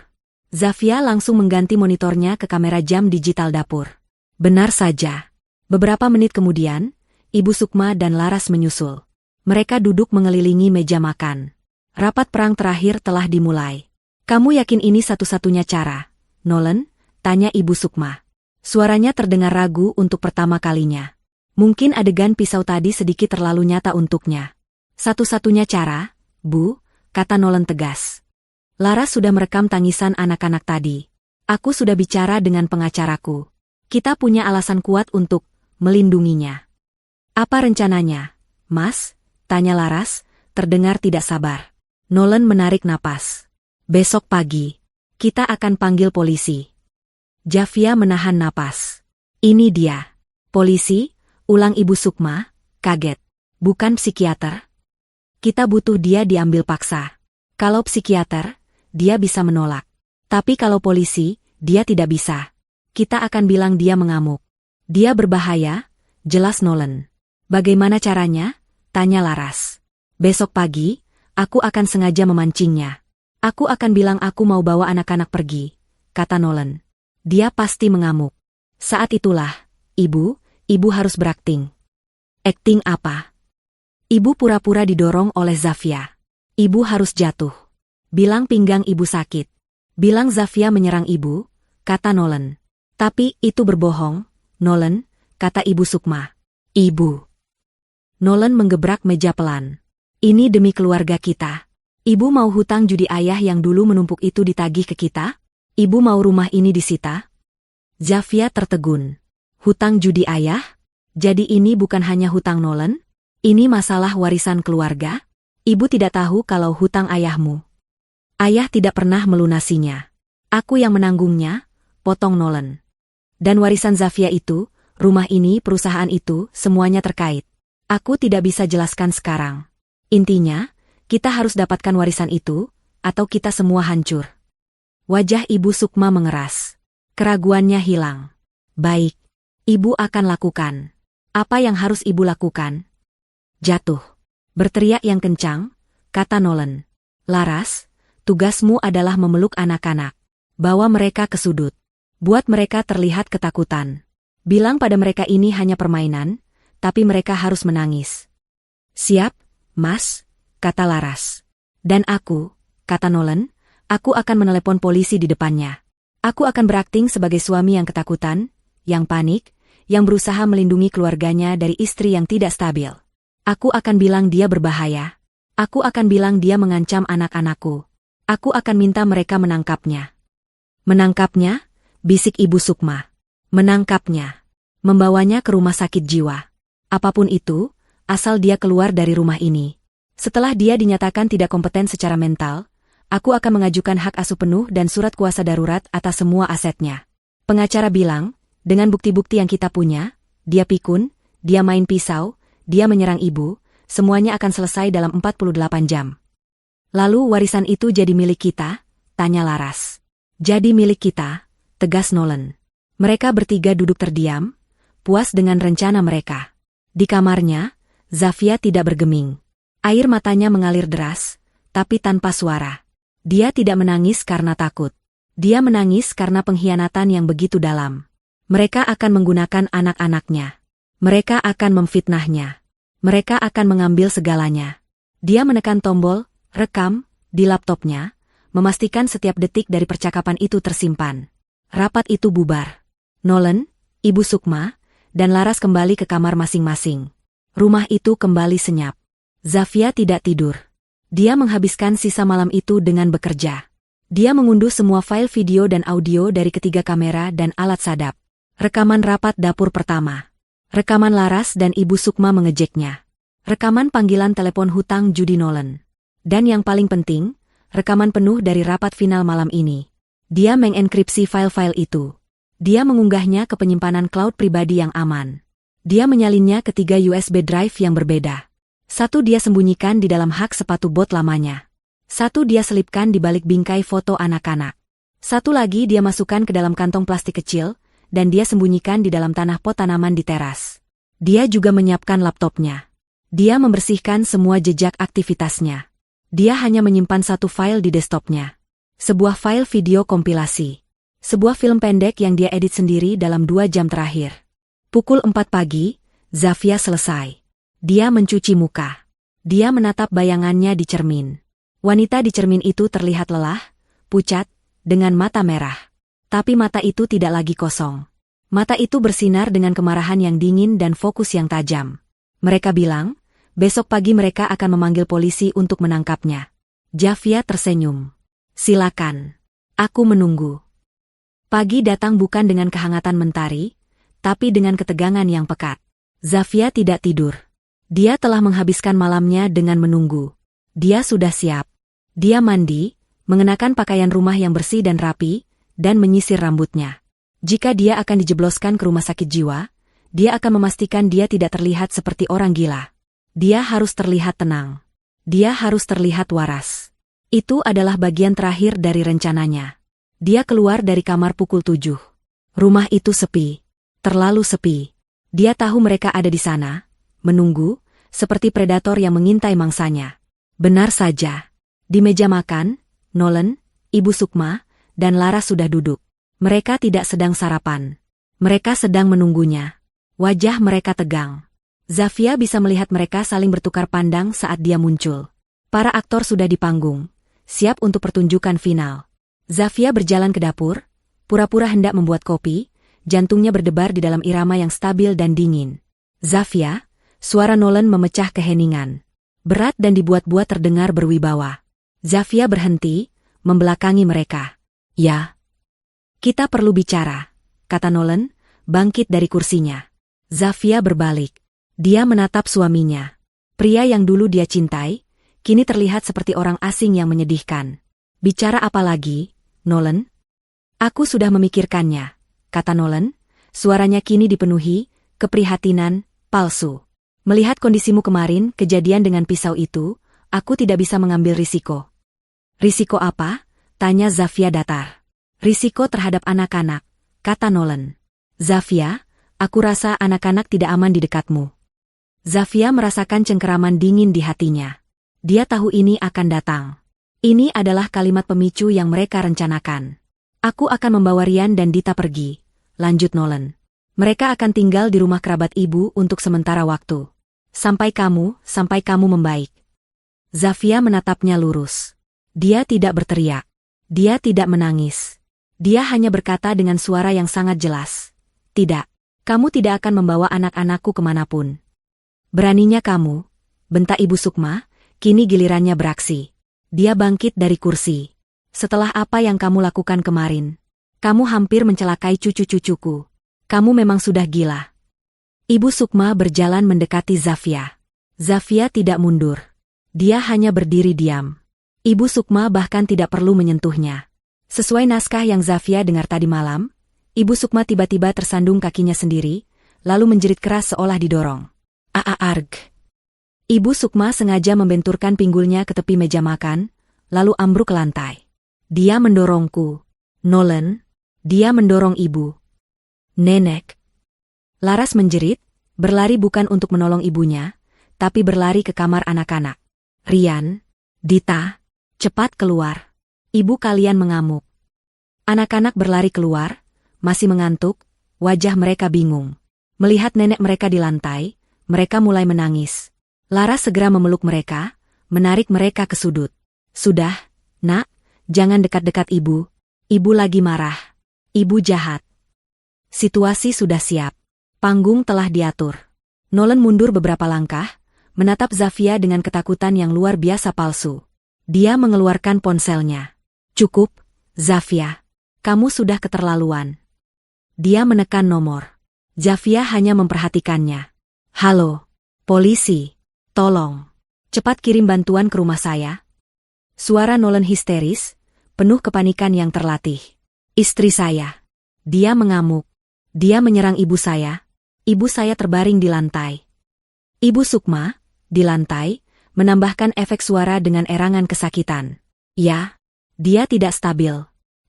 Zafia langsung mengganti monitornya ke kamera jam digital dapur. Benar saja. Beberapa menit kemudian, Ibu Sukma dan Laras menyusul. Mereka duduk mengelilingi meja makan. Rapat perang terakhir telah dimulai. "Kamu yakin ini satu-satunya cara, Nolan?" tanya Ibu Sukma. Suaranya terdengar ragu untuk pertama kalinya. Mungkin adegan pisau tadi sedikit terlalu nyata untuknya. "Satu-satunya cara, Bu," kata Nolan tegas. "Laras sudah merekam tangisan anak-anak tadi. Aku sudah bicara dengan pengacaraku. Kita punya alasan kuat untuk melindunginya." "Apa rencananya, Mas?" tanya Laras, terdengar tidak sabar. Nolan menarik napas. "Besok pagi, kita akan panggil polisi." Zafia menahan napas. "Ini dia." "Polisi?" ulang Ibu Sukma, kaget. "Bukan psikiater? Kita butuh dia diambil paksa. Kalau psikiater, dia bisa menolak. Tapi kalau polisi, dia tidak bisa. Kita akan bilang dia mengamuk. Dia berbahaya," jelas Nolan. "Bagaimana caranya?" tanya Laras. "Besok pagi, aku akan sengaja memancingnya. Aku akan bilang aku mau bawa anak-anak pergi," kata Nolan. "Dia pasti mengamuk. Saat itulah, Ibu harus berakting." "Akting apa?" Ibu pura-pura didorong oleh Zafia. "Ibu harus jatuh. Bilang pinggang Ibu sakit. Bilang Zafia menyerang Ibu," kata Nolan. "Tapi itu berbohong, Nolan," kata Ibu Sukma. "Ibu." Nolan menggebrak meja pelan. "Ini demi keluarga kita. Ibu mau hutang judi ayah yang dulu menumpuk itu ditagih ke kita? Ibu mau rumah ini disita?" Zafia tertegun. "Hutang judi ayah? Jadi ini bukan hanya hutang Nolan? Ini masalah warisan keluarga? Ibu tidak tahu kalau hutang ayahmu. Ayah tidak pernah melunasinya. Aku yang menanggungnya," potong Nolan. "Dan warisan Zafia itu, rumah ini, perusahaan itu, semuanya terkait. Aku tidak bisa jelaskan sekarang. Intinya, kita harus dapatkan warisan itu, atau kita semua hancur." Wajah Ibu Sukma mengeras. Keraguannya hilang. "Baik. Ibu akan lakukan. Apa yang harus Ibu lakukan?" "Jatuh. Berteriak yang kencang," kata Nolan. "Laras, tugasmu adalah memeluk anak-anak. Bawa mereka ke sudut. Buat mereka terlihat ketakutan. Bilang pada mereka ini hanya permainan, tapi mereka harus menangis." "Siap, Mas," kata Laras. "Dan aku," kata Nolan, "aku akan menelepon polisi di depannya. Aku akan berakting sebagai suami yang ketakutan, yang panik, yang berusaha melindungi keluarganya dari istri yang tidak stabil. Aku akan bilang dia berbahaya. Aku akan bilang dia mengancam anak-anakku. Aku akan minta mereka menangkapnya." "Menangkapnya?" bisik Ibu Sukma. "Menangkapnya. Membawanya ke rumah sakit jiwa. Apapun itu, asal dia keluar dari rumah ini. Setelah dia dinyatakan tidak kompeten secara mental, aku akan mengajukan hak asuh penuh dan surat kuasa darurat atas semua asetnya. Pengacara bilang, dengan bukti-bukti yang kita punya, dia pikun, dia main pisau, dia menyerang Ibu, semuanya akan selesai dalam 48 jam. Lalu warisan itu jadi milik kita?" tanya Laras. "Jadi milik kita," tegas Nolan. Mereka bertiga duduk terdiam, puas dengan rencana mereka. Di kamarnya, Zafia tidak bergeming. Air matanya mengalir deras, tapi tanpa suara. Dia tidak menangis karena takut. Dia menangis karena pengkhianatan yang begitu dalam. Mereka akan menggunakan anak-anaknya. Mereka akan memfitnahnya. Mereka akan mengambil segalanya. Dia menekan tombol rekam di laptopnya, memastikan setiap detik dari percakapan itu tersimpan. Rapat itu bubar. Nolan, Ibu Sukma, dan Laras kembali ke kamar masing-masing. Rumah itu kembali senyap. Zafia tidak tidur. Dia menghabiskan sisa malam itu dengan bekerja. Dia mengunduh semua file video dan audio dari ketiga kamera dan alat sadap. Rekaman rapat dapur pertama. Rekaman Laras dan Ibu Sukma mengejeknya. Rekaman panggilan telepon hutang judi Nolan. Dan yang paling penting, rekaman penuh dari rapat final malam ini. Dia mengenkripsi file-file itu. Dia mengunggahnya ke penyimpanan cloud pribadi yang aman. Dia menyalinnya ke 3 USB drive yang berbeda. Satu dia sembunyikan di dalam hak sepatu bot lamanya. Satu dia selipkan di balik bingkai foto anak-anak. Satu lagi dia masukkan ke dalam kantong plastik kecil, dan dia sembunyikan di dalam tanah pot tanaman di teras. Dia juga menyiapkan laptopnya. Dia membersihkan semua jejak aktivitasnya. Dia hanya menyimpan satu file di desktopnya. Sebuah file video kompilasi. Sebuah film pendek yang dia edit sendiri dalam 2 jam terakhir. Pukul 4 pagi, Zafia selesai. Dia mencuci muka. Dia menatap bayangannya di cermin. Wanita di cermin itu terlihat lelah, pucat, dengan mata merah. Tapi mata itu tidak lagi kosong. Mata itu bersinar dengan kemarahan yang dingin dan fokus yang tajam. Mereka bilang, besok pagi mereka akan memanggil polisi untuk menangkapnya. Zafia tersenyum. Silakan. Aku menunggu. Pagi datang bukan dengan kehangatan mentari, tapi dengan ketegangan yang pekat. Zafia tidak tidur. Dia telah menghabiskan malamnya dengan menunggu. Dia sudah siap. Dia mandi, mengenakan pakaian rumah yang bersih dan rapi, dan menyisir rambutnya. Jika dia akan dijebloskan ke rumah sakit jiwa, dia akan memastikan dia tidak terlihat seperti orang gila. Dia harus terlihat tenang. Dia harus terlihat waras. Itu adalah bagian terakhir dari rencananya. Dia keluar dari kamar pukul 7. Rumah itu sepi. Terlalu sepi. Dia tahu mereka ada di sana, menunggu, seperti predator yang mengintai mangsanya. Benar saja. Di meja makan, Nolan, Ibu Sukma, dan Laras sudah duduk. Mereka tidak sedang sarapan. Mereka sedang menunggunya. Wajah mereka tegang. Zafia bisa melihat mereka saling bertukar pandang saat dia muncul. Para aktor sudah di panggung, siap untuk pertunjukan final. Zafia berjalan ke dapur, pura-pura hendak membuat kopi, jantungnya berdebar di dalam irama yang stabil dan dingin. Zafia, suara Nolan memecah keheningan. Berat dan dibuat-buat terdengar berwibawa. Zafia berhenti, membelakangi mereka. Ya. Kita perlu bicara, kata Nolan, bangkit dari kursinya. Zafia berbalik. Dia menatap suaminya. Pria yang dulu dia cintai, kini terlihat seperti orang asing yang menyedihkan. Bicara apa lagi, Nolan? Aku sudah memikirkannya, kata Nolan. Suaranya kini dipenuhi keprihatinan palsu. Melihat kondisimu kemarin, kejadian dengan pisau itu, aku tidak bisa mengambil risiko. Risiko apa? Tanya Zafia datar. Risiko terhadap anak-anak, kata Nolan. Zafia, aku rasa anak-anak tidak aman di dekatmu. Zafia merasakan cengkeraman dingin di hatinya. Dia tahu ini akan datang. Ini adalah kalimat pemicu yang mereka rencanakan. Aku akan membawa Rian dan Dita pergi, lanjut Nolan. Mereka akan tinggal di rumah kerabat ibu untuk sementara waktu. Sampai kamu membaik. Zafia menatapnya lurus. Dia tidak berteriak. Dia tidak menangis. Dia hanya berkata dengan suara yang sangat jelas. Tidak, kamu tidak akan membawa anak-anakku kemanapun. Beraninya kamu, bentak Ibu Sukma, kini gilirannya beraksi. Dia bangkit dari kursi. Setelah apa yang kamu lakukan kemarin, kamu hampir mencelakai cucu-cucuku. Kamu memang sudah gila. Ibu Sukma berjalan mendekati Zafia. Zafia tidak mundur. Dia hanya berdiri diam. Ibu Sukma bahkan tidak perlu menyentuhnya. Sesuai naskah yang Zafia dengar tadi malam, Ibu Sukma tiba-tiba tersandung kakinya sendiri, lalu menjerit keras seolah didorong. Arg. Ibu Sukma sengaja membenturkan pinggulnya ke tepi meja makan, lalu ambruk ke lantai. Dia mendorongku. Nolan. Dia mendorong ibu. Nenek. Laras menjerit, berlari bukan untuk menolong ibunya, tapi berlari ke kamar anak-anak. Rian, Dita, cepat keluar. Ibu kalian mengamuk. Anak-anak berlari keluar, masih mengantuk, wajah mereka bingung. Melihat nenek mereka di lantai, mereka mulai menangis. Laras segera memeluk mereka, menarik mereka ke sudut. Sudah, nak, jangan dekat-dekat ibu. Ibu lagi marah. Ibu jahat. Situasi sudah siap. Panggung telah diatur. Nolan mundur beberapa langkah, menatap Zafia dengan ketakutan yang luar biasa palsu. Dia mengeluarkan ponselnya. Cukup, Zafia. Kamu sudah keterlaluan. Dia menekan nomor. Zafia hanya memperhatikannya. Halo, polisi. Tolong. Cepat kirim bantuan ke rumah saya. Suara Nolan histeris, penuh kepanikan yang terlatih. Istri saya. Dia mengamuk. Dia menyerang ibu saya. Ibu saya terbaring di lantai. Ibu Sukma, di lantai, menambahkan efek suara dengan erangan kesakitan. Ya, dia tidak stabil.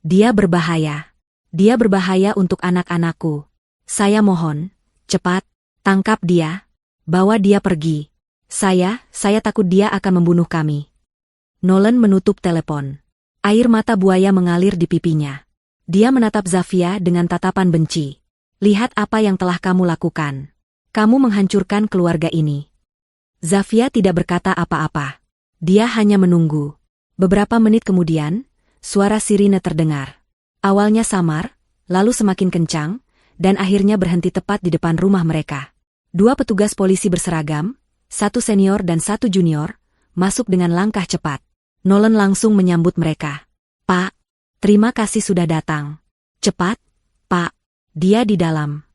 Dia berbahaya. Dia berbahaya untuk anak-anakku. Saya mohon, cepat, tangkap dia. Bawa dia pergi. Saya takut dia akan membunuh kami. Nolan menutup telepon. Air mata buaya mengalir di pipinya. Dia menatap Zafia dengan tatapan benci. Lihat apa yang telah kamu lakukan. Kamu menghancurkan keluarga ini. Zafia tidak berkata apa-apa. Dia hanya menunggu. Beberapa menit kemudian, suara sirine terdengar. Awalnya samar, lalu semakin kencang, dan akhirnya berhenti tepat di depan rumah mereka. Dua petugas polisi berseragam, satu senior dan satu junior, masuk dengan langkah cepat. Nolan langsung menyambut mereka. Pak, terima kasih sudah datang. Cepat, Pak. Dia di dalam.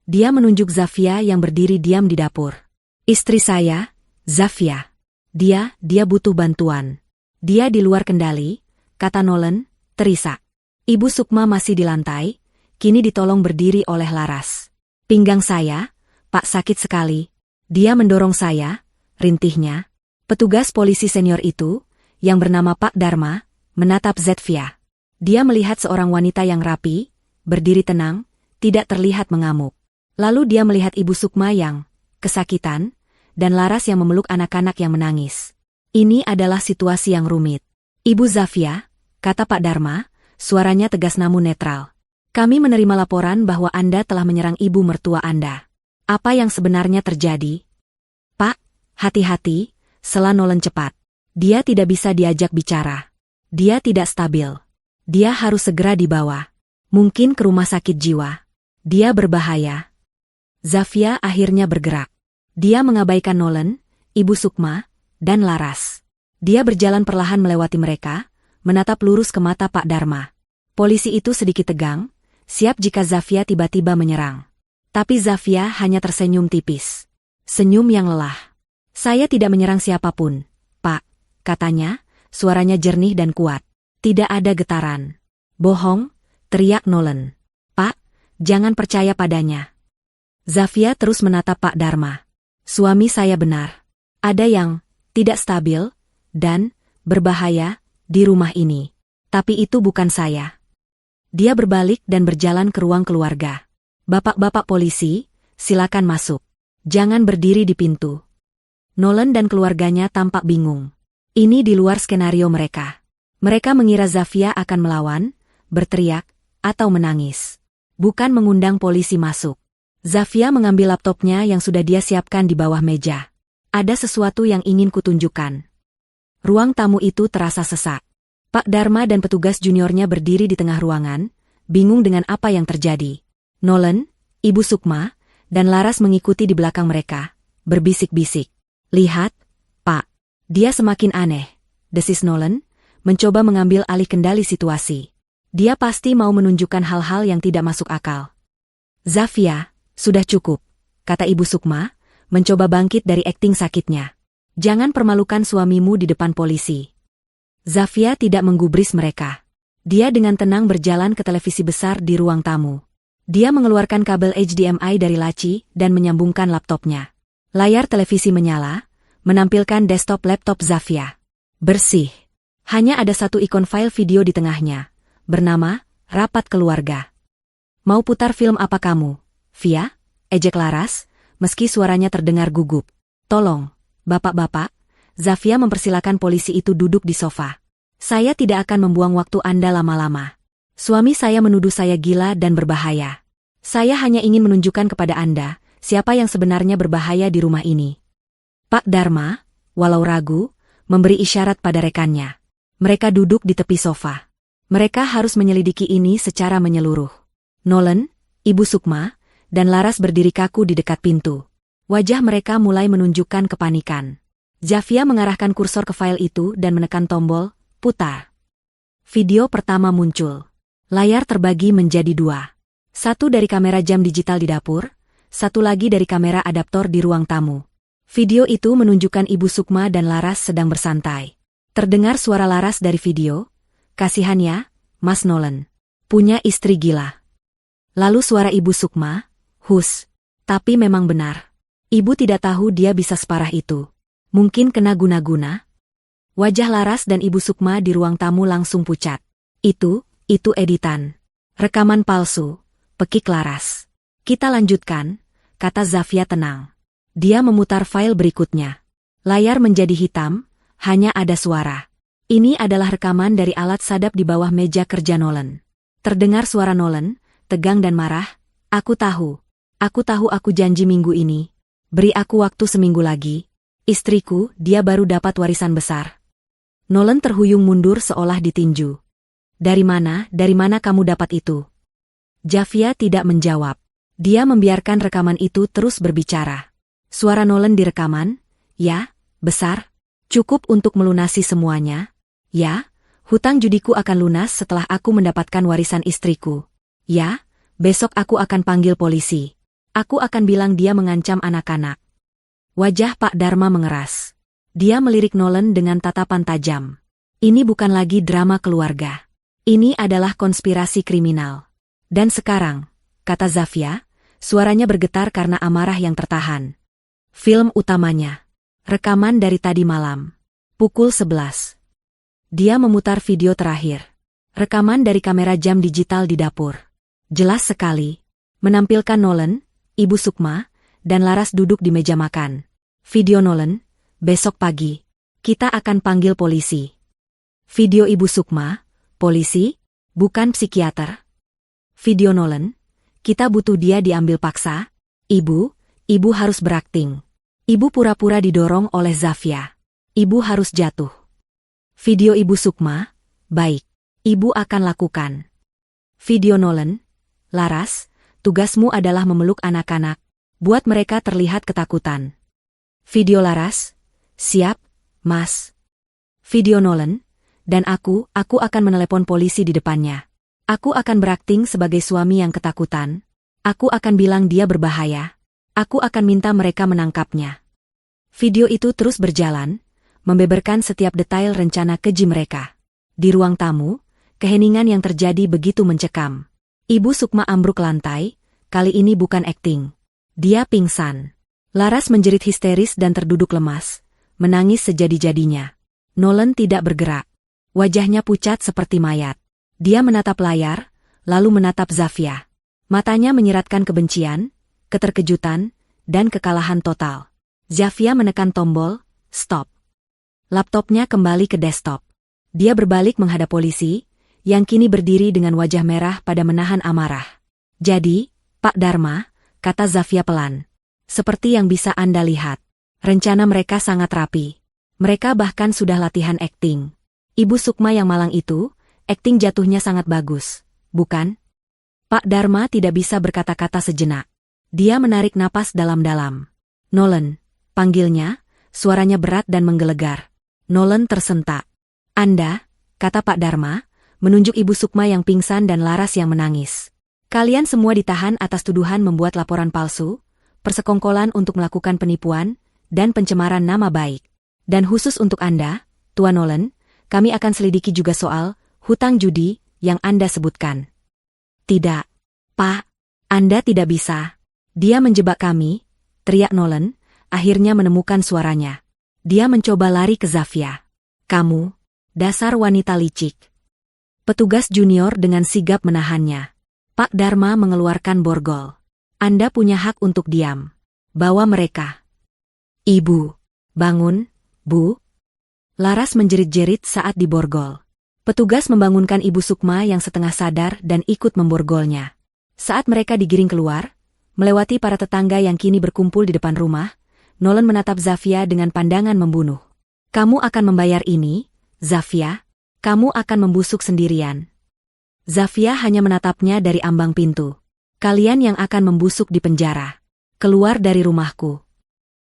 Dia menunjuk Zafia yang berdiri diam di dapur. Istri saya, Zafia. Dia butuh bantuan. Dia di luar kendali, kata Nolan, terisak. Ibu Sukma masih di lantai, kini ditolong berdiri oleh Laras. Pinggang saya, Pak, sakit sekali. Dia mendorong saya, rintihnya. Petugas polisi senior itu, yang bernama Pak Dharma, menatap Zafia. Dia melihat seorang wanita yang rapi, berdiri tenang, tidak terlihat mengamuk. Lalu dia melihat Ibu Sukma yang kesakitan, dan Laras yang memeluk anak-anak yang menangis. Ini adalah situasi yang rumit. Ibu Zafia, kata Pak Dharma, suaranya tegas namun netral. Kami menerima laporan bahwa Anda telah menyerang ibu mertua Anda. Apa yang sebenarnya terjadi? Pak, hati-hati, sela Nolan cepat. Dia tidak bisa diajak bicara. Dia tidak stabil. Dia harus segera dibawa. Mungkin ke rumah sakit jiwa. Dia berbahaya. Zafia akhirnya bergerak. Dia mengabaikan Nolan, Ibu Sukma, dan Laras. Dia berjalan perlahan melewati mereka, menatap lurus ke mata Pak Dharma. Polisi itu sedikit tegang, siap jika Zafia tiba-tiba menyerang. Tapi Zafia hanya tersenyum tipis. Senyum yang lelah. Saya tidak menyerang siapapun, Pak, katanya, suaranya jernih dan kuat. Tidak ada getaran. Bohong, teriak Nolan. Pak, jangan percaya padanya. Zafia terus menatap Pak Dharma. Suami saya benar. Ada yang tidak stabil dan berbahaya di rumah ini. Tapi itu bukan saya. Dia berbalik dan berjalan ke ruang keluarga. Bapak-bapak polisi, silakan masuk. Jangan berdiri di pintu. Nolan dan keluarganya tampak bingung. Ini di luar skenario mereka. Mereka mengira Zafia akan melawan, berteriak, atau menangis. Bukan mengundang polisi masuk. Zafia mengambil laptopnya yang sudah dia siapkan di bawah meja. Ada sesuatu yang ingin kutunjukkan. Ruang tamu itu terasa sesak. Pak Dharma dan petugas juniornya berdiri di tengah ruangan, bingung dengan apa yang terjadi. Nolan, Ibu Sukma, dan Laras mengikuti di belakang mereka, berbisik-bisik. Lihat, Pak. Dia semakin aneh, desis Nolan, mencoba mengambil alih kendali situasi. Dia pasti mau menunjukkan hal-hal yang tidak masuk akal. Zafia, sudah cukup, kata Ibu Sukma, mencoba bangkit dari akting sakitnya. Jangan permalukan suamimu di depan polisi. Zafia tidak menggubris mereka. Dia dengan tenang berjalan ke televisi besar di ruang tamu. Dia mengeluarkan kabel HDMI dari laci dan menyambungkan laptopnya. Layar televisi menyala, menampilkan desktop laptop Zafia. Bersih. Hanya ada satu ikon file video di tengahnya, bernama Rapat Keluarga. Mau putar film apa kamu, Via? Ejek Laras, meski suaranya terdengar gugup. Tolong, bapak-bapak, Zafia mempersilakan polisi itu duduk di sofa. Saya tidak akan membuang waktu Anda lama-lama. Suami saya menuduh saya gila dan berbahaya. Saya hanya ingin menunjukkan kepada Anda, siapa yang sebenarnya berbahaya di rumah ini. Pak Dharma, walau ragu, memberi isyarat pada rekannya. Mereka duduk di tepi sofa. Mereka harus menyelidiki ini secara menyeluruh. Nolan, Ibu Sukma, dan Laras berdiri kaku di dekat pintu. Wajah mereka mulai menunjukkan kepanikan. Zafia mengarahkan kursor ke file itu dan menekan tombol, putar. Video pertama muncul. Layar terbagi menjadi dua. Satu dari kamera jam digital di dapur, satu lagi dari kamera adaptor di ruang tamu. Video itu menunjukkan Ibu Sukma dan Laras sedang bersantai. Terdengar suara Laras dari video, "Kasihan ya, Mas Nolan. Punya istri gila." Lalu suara Ibu Sukma, "Hus. Tapi memang benar. Ibu tidak tahu dia bisa separah itu. Mungkin kena guna-guna." Wajah Laras dan Ibu Sukma di ruang tamu langsung pucat. Itu editan. Rekaman palsu, pekik Laras. "Kita lanjutkan," kata Zafia tenang. Dia memutar file berikutnya. Layar menjadi hitam, hanya ada suara. Ini adalah rekaman dari alat sadap di bawah meja kerja Nolan. Terdengar suara Nolan, tegang dan marah. Aku tahu aku janji minggu ini. Beri aku waktu seminggu lagi. Istriku, dia baru dapat warisan besar." Nolan terhuyung mundur seolah ditinju. Dari mana kamu dapat itu?" Zafia tidak menjawab. Dia membiarkan rekaman itu terus berbicara. Suara Nolan di rekaman, "Ya, besar. Cukup untuk melunasi semuanya. Ya, hutang judiku akan lunas setelah aku mendapatkan warisan istriku. Ya, besok aku akan panggil polisi. Aku akan bilang dia mengancam anak-anak." Wajah Pak Dharma mengeras. Dia melirik Nolan dengan tatapan tajam. Ini bukan lagi drama keluarga. Ini adalah konspirasi kriminal. "Dan sekarang," kata Zafia, suaranya bergetar karena amarah yang tertahan. "Film utamanya. Rekaman dari tadi malam. Pukul 11. Dia memutar video terakhir. Rekaman dari kamera jam digital di dapur. Jelas sekali. Menampilkan Nolan, Ibu Sukma, dan Laras duduk di meja makan. Video Nolan, "Besok pagi. Kita akan panggil polisi." Video Ibu Sukma, "Polisi? Bukan psikiater." Video Nolan, "Kita butuh dia diambil paksa. Ibu harus berakting." Ibu pura-pura didorong oleh Zafia. Ibu harus jatuh. Video Ibu Sukma, "Baik. Ibu akan lakukan." Video Nolan, "Laras, tugasmu adalah memeluk anak-anak. Buat mereka terlihat ketakutan." Video Laras, "Siap, Mas." Video Nolan, "Dan aku akan menelepon polisi di depannya. Aku akan berakting sebagai suami yang ketakutan. Aku akan bilang dia berbahaya. Aku akan minta mereka menangkapnya." Video itu terus berjalan, membeberkan setiap detail rencana keji mereka. Di ruang tamu, keheningan yang terjadi begitu mencekam. Ibu Sukma ambruk lantai, kali ini bukan akting. Dia pingsan. Laras menjerit histeris dan terduduk lemas, menangis sejadi-jadinya. Nolan tidak bergerak. Wajahnya pucat seperti mayat. Dia menatap layar, lalu menatap Zafia. Matanya menyiratkan kebencian, keterkejutan, dan kekalahan total. Zafia menekan tombol, stop. Laptopnya kembali ke desktop. Dia berbalik menghadap polisi, yang kini berdiri dengan wajah merah pada menahan amarah. "Jadi, Pak Dharma," kata Zafia pelan. "Seperti yang bisa Anda lihat, rencana mereka sangat rapi. Mereka bahkan sudah latihan akting. Ibu Sukma yang malang itu, akting jatuhnya sangat bagus, bukan?" Pak Dharma tidak bisa berkata-kata sejenak. Dia menarik napas dalam-dalam. "Nolan," panggilnya, suaranya berat dan menggelegar. Nolan tersentak. "Anda," kata Pak Dharma, menunjuk Ibu Sukma yang pingsan dan Laras yang menangis. "Kalian semua ditahan atas tuduhan membuat laporan palsu, persekongkolan untuk melakukan penipuan, dan pencemaran nama baik. Dan khusus untuk Anda, Tuan Nolan, kami akan selidiki juga soal hutang judi yang Anda sebutkan." "Tidak, Pak, Anda tidak bisa. Dia menjebak kami," teriak Nolan, akhirnya menemukan suaranya. Dia mencoba lari ke Zafia. "Kamu, dasar wanita licik." Petugas junior dengan sigap menahannya. Pak Dharma mengeluarkan borgol. "Anda punya hak untuk diam. Bawa mereka." "Ibu, bangun, Bu." Laras menjerit-jerit saat diborgol. Petugas membangunkan Ibu Sukma yang setengah sadar dan ikut memborgolnya. Saat mereka digiring keluar, melewati para tetangga yang kini berkumpul di depan rumah, Nolan menatap Zafia dengan pandangan membunuh. Kamu akan membayar ini, Zafia. Kamu akan membusuk sendirian. Zafia hanya menatapnya dari ambang pintu. Kalian yang akan membusuk di penjara. Keluar dari rumahku.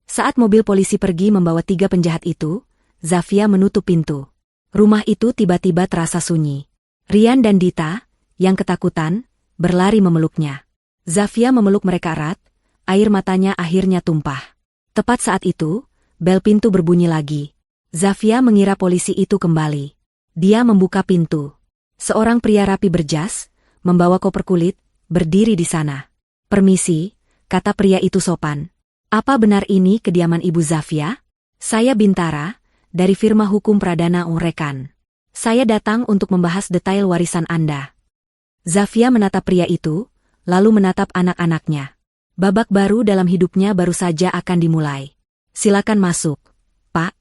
Saat mobil polisi pergi membawa 3 penjahat itu, Zafia menutup pintu. Rumah itu tiba-tiba terasa sunyi. Rian dan Dita, yang ketakutan, berlari memeluknya. Zafia memeluk mereka erat, air matanya akhirnya tumpah. Tepat saat itu, bel pintu berbunyi lagi. Zafia mengira polisi itu kembali. Dia membuka pintu. Seorang pria rapi berjas, membawa koper kulit, berdiri di sana. Permisi, kata pria itu sopan. Apa benar ini kediaman Ibu Zafia? Saya Bintara, dari firma hukum Pradana Rekan. Saya datang untuk membahas detail warisan Anda. Zafia menatap pria itu, lalu menatap anak-anaknya. Babak baru dalam hidupnya baru saja akan dimulai. Silakan masuk, Pak.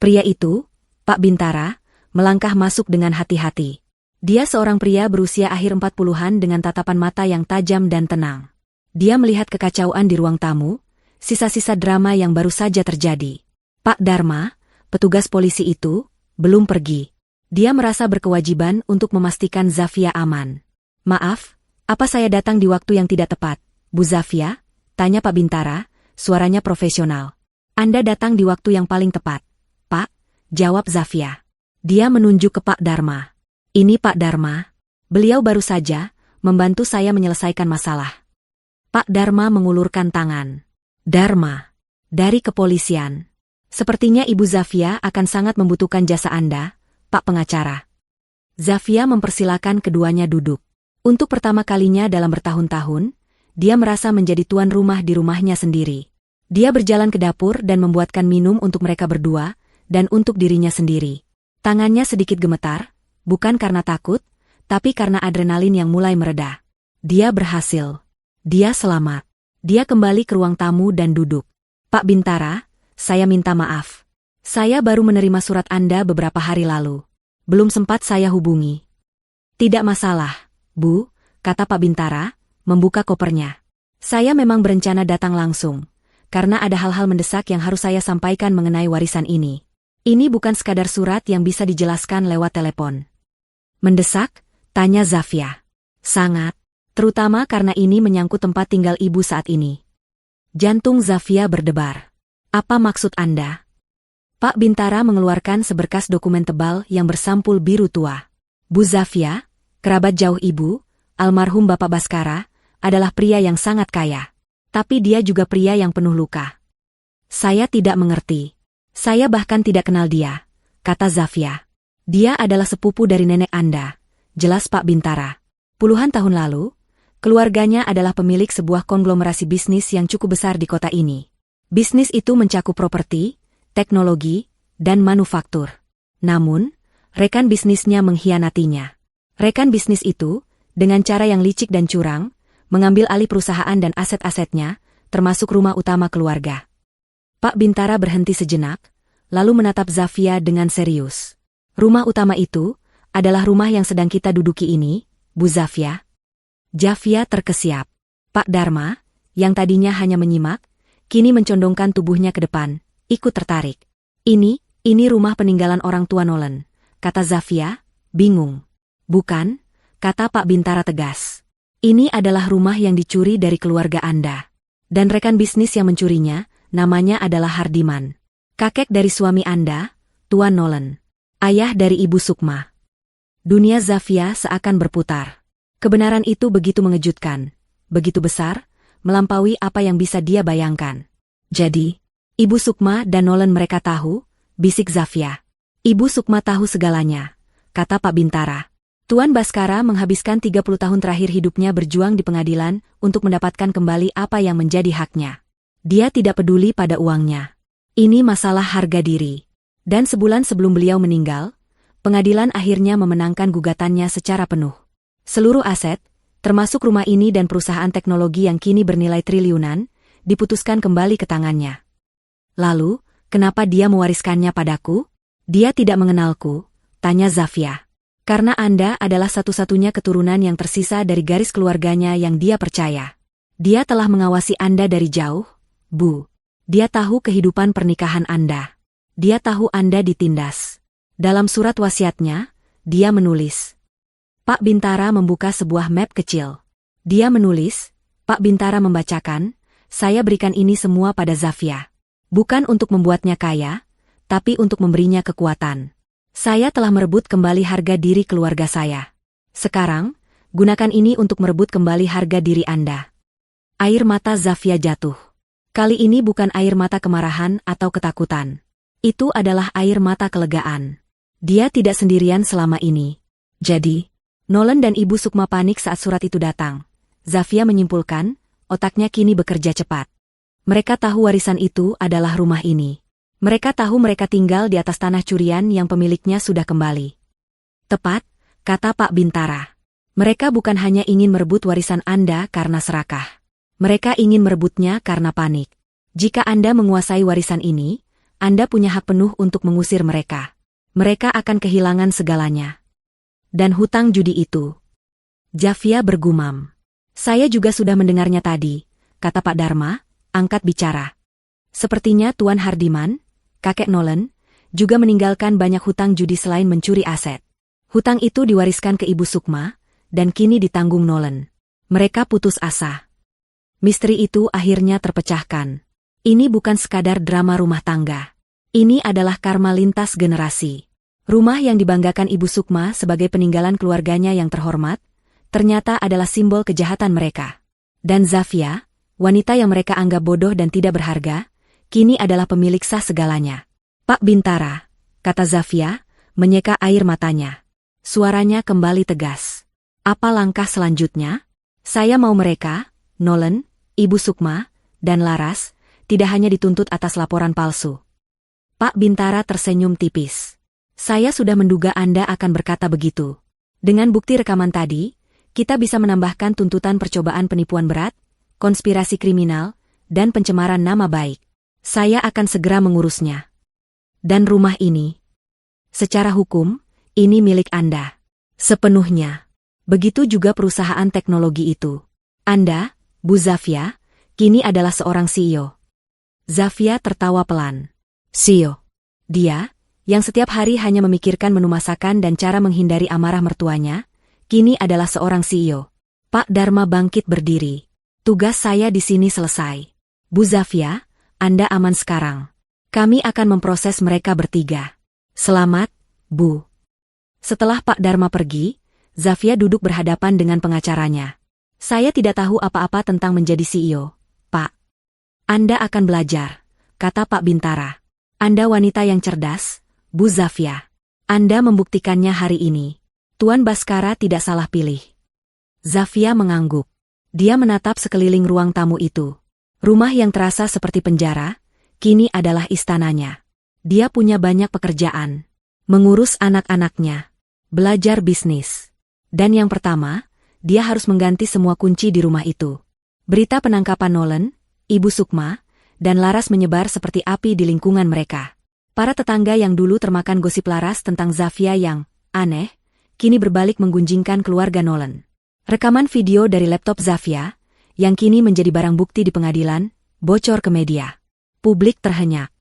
Pria itu, Pak Bintara, melangkah masuk dengan hati-hati. Dia seorang pria berusia akhir 40-an dengan tatapan mata yang tajam dan tenang. Dia melihat kekacauan di ruang tamu, sisa-sisa drama yang baru saja terjadi. Pak Dharma, petugas polisi itu, belum pergi. Dia merasa berkewajiban untuk memastikan Zafia aman. Maaf, apa saya datang di waktu yang tidak tepat, Bu Zafia? Tanya Pak Bintara, suaranya profesional. Anda datang di waktu yang paling tepat, Pak, jawab Zafia. Dia menunjuk ke Pak Dharma. Ini Pak Dharma. Beliau baru saja membantu saya menyelesaikan masalah. Pak Dharma mengulurkan tangan. Dharma, dari kepolisian. Sepertinya Ibu Zafia akan sangat membutuhkan jasa Anda, Pak pengacara. Zafia mempersilakan keduanya duduk. Untuk pertama kalinya dalam bertahun-tahun, dia merasa menjadi tuan rumah di rumahnya sendiri. Dia berjalan ke dapur dan membuatkan minum untuk mereka berdua, dan untuk dirinya sendiri. Tangannya sedikit gemetar, bukan karena takut, tapi karena adrenalin yang mulai mereda. Dia berhasil. Dia selamat. Dia kembali ke ruang tamu dan duduk. Pak Bintara, saya minta maaf. Saya baru menerima surat Anda beberapa hari lalu. Belum sempat saya hubungi. Tidak masalah, Bu, kata Pak Bintara, membuka kopernya. Saya memang berencana datang langsung, karena ada hal-hal mendesak yang harus saya sampaikan mengenai warisan ini. Ini bukan sekadar surat yang bisa dijelaskan lewat telepon. Mendesak? Tanya Zafia. Sangat. Terutama karena ini menyangkut tempat tinggal ibu saat ini. Jantung Zafia berdebar. Apa maksud Anda? Pak Bintara mengeluarkan seberkas dokumen tebal yang bersampul biru tua. Bu Zafia, kerabat jauh ibu, almarhum Bapak Baskara, adalah pria yang sangat kaya. Tapi dia juga pria yang penuh luka. Saya tidak mengerti. Saya bahkan tidak kenal dia, kata Zafia. Dia adalah sepupu dari nenek Anda, jelas Pak Bintara. Puluhan tahun lalu, keluarganya adalah pemilik sebuah konglomerasi bisnis yang cukup besar di kota ini. Bisnis itu mencakup properti, teknologi, dan manufaktur. Namun, rekan bisnisnya mengkhianatinya. Rekan bisnis itu, dengan cara yang licik dan curang, mengambil alih perusahaan dan aset-asetnya, termasuk rumah utama keluarga. Pak Bintara berhenti sejenak, lalu menatap Zafia dengan serius. Rumah utama itu adalah rumah yang sedang kita duduki ini, Bu Zafia. Zafia terkesiap. Pak Dharma, yang tadinya hanya menyimak, kini mencondongkan tubuhnya ke depan, ikut tertarik. Ini rumah peninggalan orang tua Nolan, kata Zafia, bingung. Bukan, kata Pak Bintara tegas. Ini adalah rumah yang dicuri dari keluarga Anda. Dan rekan bisnis yang mencurinya, namanya adalah Hardiman. Kakek dari suami Anda, Tuan Nolan. Ayah dari Ibu Sukma. Dunia Zafia seakan berputar. Kebenaran itu begitu mengejutkan, begitu besar, melampaui apa yang bisa dia bayangkan. Jadi, Ibu Sukma dan Nolan mereka tahu, bisik Zafia. Ibu Sukma tahu segalanya, kata Pak Bintara. Tuan Baskara menghabiskan 30 tahun terakhir hidupnya berjuang di pengadilan untuk mendapatkan kembali apa yang menjadi haknya. Dia tidak peduli pada uangnya. Ini masalah harga diri. Dan sebulan sebelum beliau meninggal, pengadilan akhirnya memenangkan gugatannya secara penuh. Seluruh aset, termasuk rumah ini dan perusahaan teknologi yang kini bernilai triliunan, diputuskan kembali ke tangannya. Lalu, kenapa dia mewariskannya padaku? Dia tidak mengenalku, tanya Zafia. Karena Anda adalah satu-satunya keturunan yang tersisa dari garis keluarganya yang dia percaya. Dia telah mengawasi Anda dari jauh, Bu. Dia tahu kehidupan pernikahan Anda. Dia tahu Anda ditindas. Dalam surat wasiatnya, dia menulis. Pak Bintara membuka sebuah map kecil. Dia menulis, Pak Bintara membacakan, saya berikan ini semua pada Zafia. Bukan untuk membuatnya kaya, tapi untuk memberinya kekuatan. Saya telah merebut kembali harga diri keluarga saya. Sekarang, gunakan ini untuk merebut kembali harga diri Anda. Air mata Zafia jatuh. Kali ini bukan air mata kemarahan atau ketakutan. Itu adalah air mata kelegaan. Dia tidak sendirian selama ini. Jadi, Nolan dan Ibu Sukma panik saat surat itu datang. Zafia menyimpulkan, otaknya kini bekerja cepat. Mereka tahu warisan itu adalah rumah ini. Mereka tahu mereka tinggal di atas tanah curian yang pemiliknya sudah kembali. Tepat, kata Pak Bintara. Mereka bukan hanya ingin merebut warisan Anda karena serakah. Mereka ingin merebutnya karena panik. Jika Anda menguasai warisan ini, Anda punya hak penuh untuk mengusir mereka. Mereka akan kehilangan segalanya. Dan hutang judi itu. Zafia bergumam. Saya juga sudah mendengarnya tadi, kata Pak Dharma, angkat bicara. Sepertinya Tuan Hardiman, kakek Nolan, juga meninggalkan banyak hutang judi selain mencuri aset. Hutang itu diwariskan ke Ibu Sukma, dan kini ditanggung Nolan. Mereka putus asa. Misteri itu akhirnya terpecahkan. Ini bukan sekadar drama rumah tangga. Ini adalah karma lintas generasi. Rumah yang dibanggakan Ibu Sukma sebagai peninggalan keluarganya yang terhormat, ternyata adalah simbol kejahatan mereka. Dan Zafia, wanita yang mereka anggap bodoh dan tidak berharga, kini adalah pemilik sah segalanya. Pak Bintara, kata Zafia, menyeka air matanya. Suaranya kembali tegas. Apa langkah selanjutnya? Saya mau mereka, Nolan, Ibu Sukma, dan Laras, tidak hanya dituntut atas laporan palsu. Pak Bintara tersenyum tipis. Saya sudah menduga Anda akan berkata begitu. Dengan bukti rekaman tadi, kita bisa menambahkan tuntutan percobaan penipuan berat, konspirasi kriminal, dan pencemaran nama baik. Saya akan segera mengurusnya. Dan rumah ini, secara hukum, ini milik Anda. Sepenuhnya. Begitu juga perusahaan teknologi itu. Anda, Bu Zafia, kini adalah seorang CEO. Zafia tertawa pelan. CEO. Dia, yang setiap hari hanya memikirkan menu masakan dan cara menghindari amarah mertuanya, kini adalah seorang CEO. Pak Dharma bangkit berdiri. Tugas saya di sini selesai. Bu Zafia, Anda aman sekarang. Kami akan memproses mereka bertiga. Selamat, Bu. Setelah Pak Dharma pergi, Zafia duduk berhadapan dengan pengacaranya. Saya tidak tahu apa-apa tentang menjadi CEO, Pak. Anda akan belajar, kata Pak Bintara. Anda wanita yang cerdas, Bu Zafia. Anda membuktikannya hari ini. Tuan Baskara tidak salah pilih. Zafia mengangguk. Dia menatap sekeliling ruang tamu itu. Rumah yang terasa seperti penjara, kini adalah istananya. Dia punya banyak pekerjaan. Mengurus anak-anaknya. Belajar bisnis. Dan yang pertama, dia harus mengganti semua kunci di rumah itu. Berita penangkapan Nolan, Ibu Sukma, dan Laras menyebar seperti api di lingkungan mereka. Para tetangga yang dulu termakan gosip Laras tentang Zafia yang aneh, kini berbalik menggunjingkan keluarga Nolan. Rekaman video dari laptop Zafia, yang kini menjadi barang bukti di pengadilan, bocor ke media. Publik terhenyak.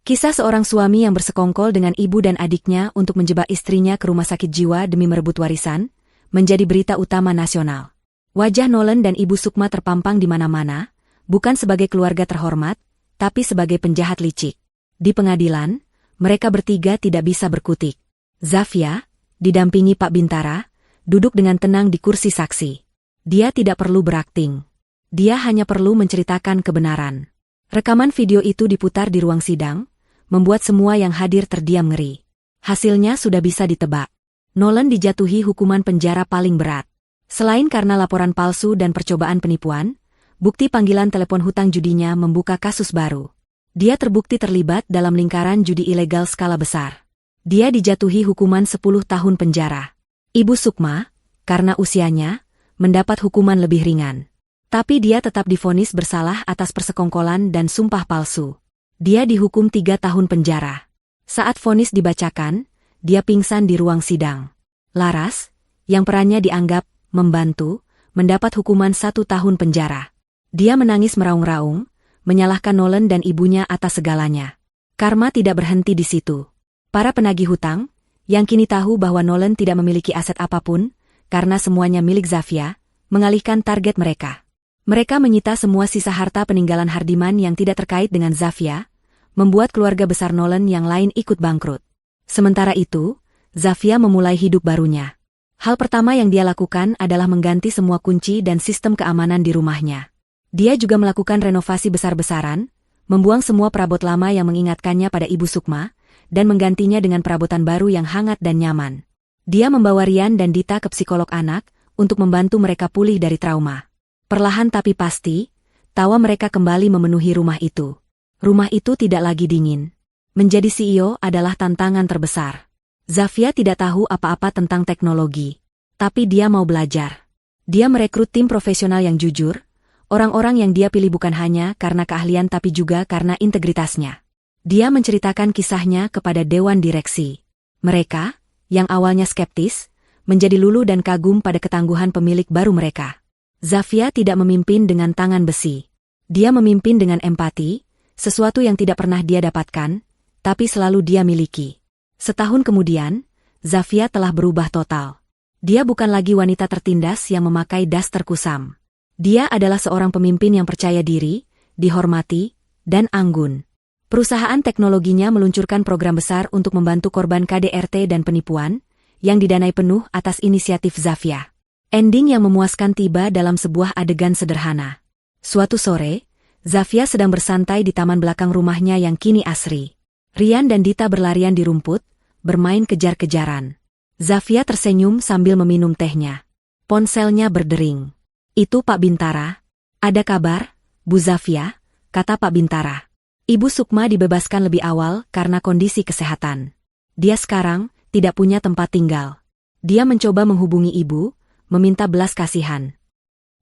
Kisah seorang suami yang bersekongkol dengan ibu dan adiknya untuk menjebak istrinya ke rumah sakit jiwa demi merebut warisan, menjadi berita utama nasional. Wajah Nolan dan Ibu Sukma terpampang di mana-mana, bukan sebagai keluarga terhormat, tapi sebagai penjahat licik. Di pengadilan, mereka bertiga tidak bisa berkutik. Zafia, didampingi Pak Bintara, duduk dengan tenang di kursi saksi. Dia tidak perlu berakting. Dia hanya perlu menceritakan kebenaran. Rekaman video itu diputar di ruang sidang, membuat semua yang hadir terdiam ngeri. Hasilnya sudah bisa ditebak. Nolan dijatuhi hukuman penjara paling berat. Selain karena laporan palsu dan percobaan penipuan, bukti panggilan telepon hutang judinya membuka kasus baru. Dia terbukti terlibat dalam lingkaran judi ilegal skala besar. Dia dijatuhi hukuman 10 tahun penjara. Ibu Sukma, karena usianya, mendapat hukuman lebih ringan. Tapi dia tetap divonis bersalah atas persekongkolan dan sumpah palsu. Dia dihukum 3 tahun penjara. Saat vonis dibacakan, dia pingsan di ruang sidang. Laras, yang perannya dianggap membantu, mendapat hukuman 1 tahun penjara. Dia menangis meraung-raung, menyalahkan Nolan dan ibunya atas segalanya. Karma tidak berhenti di situ. Para penagih hutang, yang kini tahu bahwa Nolan tidak memiliki aset apapun, karena semuanya milik Zafia, mengalihkan target mereka. Mereka menyita semua sisa harta peninggalan Hardiman yang tidak terkait dengan Zafia, membuat keluarga besar Nolan yang lain ikut bangkrut. Sementara itu, Zafia memulai hidup barunya. Hal pertama yang dia lakukan adalah mengganti semua kunci dan sistem keamanan di rumahnya. Dia juga melakukan renovasi besar-besaran, membuang semua perabot lama yang mengingatkannya pada Ibu Sukma, dan menggantinya dengan perabotan baru yang hangat dan nyaman. Dia membawa Rian dan Dita ke psikolog anak, untuk membantu mereka pulih dari trauma. Perlahan tapi pasti, tawa mereka kembali memenuhi rumah itu. Rumah itu tidak lagi dingin. Menjadi CEO adalah tantangan terbesar. Zafia tidak tahu apa-apa tentang teknologi. Tapi dia mau belajar. Dia merekrut tim profesional yang jujur, orang-orang yang dia pilih bukan hanya karena keahlian tapi juga karena integritasnya. Dia menceritakan kisahnya kepada dewan direksi. Mereka, yang awalnya skeptis, menjadi luluh dan kagum pada ketangguhan pemilik baru mereka. Zafia tidak memimpin dengan tangan besi. Dia memimpin dengan empati, sesuatu yang tidak pernah dia dapatkan, tapi selalu dia miliki. Setahun kemudian, Zafia telah berubah total. Dia bukan lagi wanita tertindas yang memakai daster kusam. Dia adalah seorang pemimpin yang percaya diri, dihormati, dan anggun. Perusahaan teknologinya meluncurkan program besar untuk membantu korban KDRT dan penipuan, yang didanai penuh atas inisiatif Zafia. Ending yang memuaskan tiba dalam sebuah adegan sederhana. Suatu sore, Zafia sedang bersantai di taman belakang rumahnya yang kini asri. Rian dan Dita berlarian di rumput, bermain kejar-kejaran. Zafia tersenyum sambil meminum tehnya. Ponselnya berdering. "Itu Pak Bintara." "Ada kabar, Bu Zafia," kata Pak Bintara. "Ibu Sukma dibebaskan lebih awal karena kondisi kesehatan. Dia sekarang tidak punya tempat tinggal. Dia mencoba menghubungi ibu, meminta belas kasihan."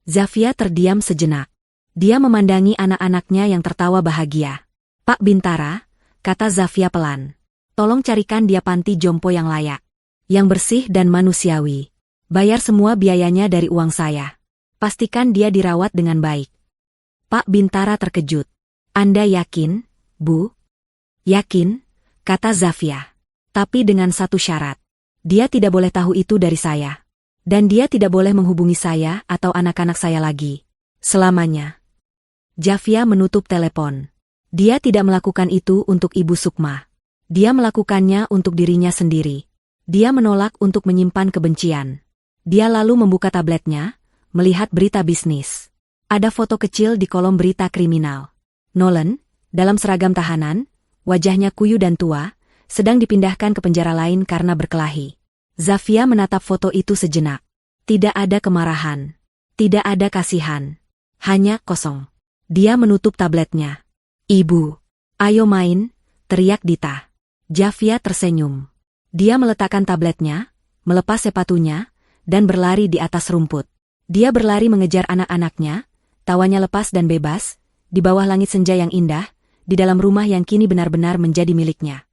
Zafia terdiam sejenak. Dia memandangi anak-anaknya yang tertawa bahagia. "Pak Bintara," kata Zafia pelan. "Tolong carikan dia panti jompo yang layak. Yang bersih dan manusiawi. Bayar semua biayanya dari uang saya. Pastikan dia dirawat dengan baik." Pak Bintara terkejut. "Anda yakin, Bu?" "Yakin," kata Zafia. "Tapi dengan satu syarat. Dia tidak boleh tahu itu dari saya. Dan dia tidak boleh menghubungi saya atau anak-anak saya lagi. Selamanya." Zafia menutup telepon. Dia tidak melakukan itu untuk Ibu Sukma. Dia melakukannya untuk dirinya sendiri. Dia menolak untuk menyimpan kebencian. Dia lalu membuka tabletnya, melihat berita bisnis. Ada foto kecil di kolom berita kriminal. Nolan, dalam seragam tahanan, wajahnya kuyu dan tua, sedang dipindahkan ke penjara lain karena berkelahi. Zafia menatap foto itu sejenak. Tidak ada kemarahan. Tidak ada kasihan. Hanya kosong. Dia menutup tabletnya. "Ibu, ayo main," teriak Dita. Zafia tersenyum. Dia meletakkan tabletnya, melepas sepatunya, dan berlari di atas rumput. Dia berlari mengejar anak-anaknya, tawanya lepas dan bebas, di bawah langit senja yang indah, di dalam rumah yang kini benar-benar menjadi miliknya.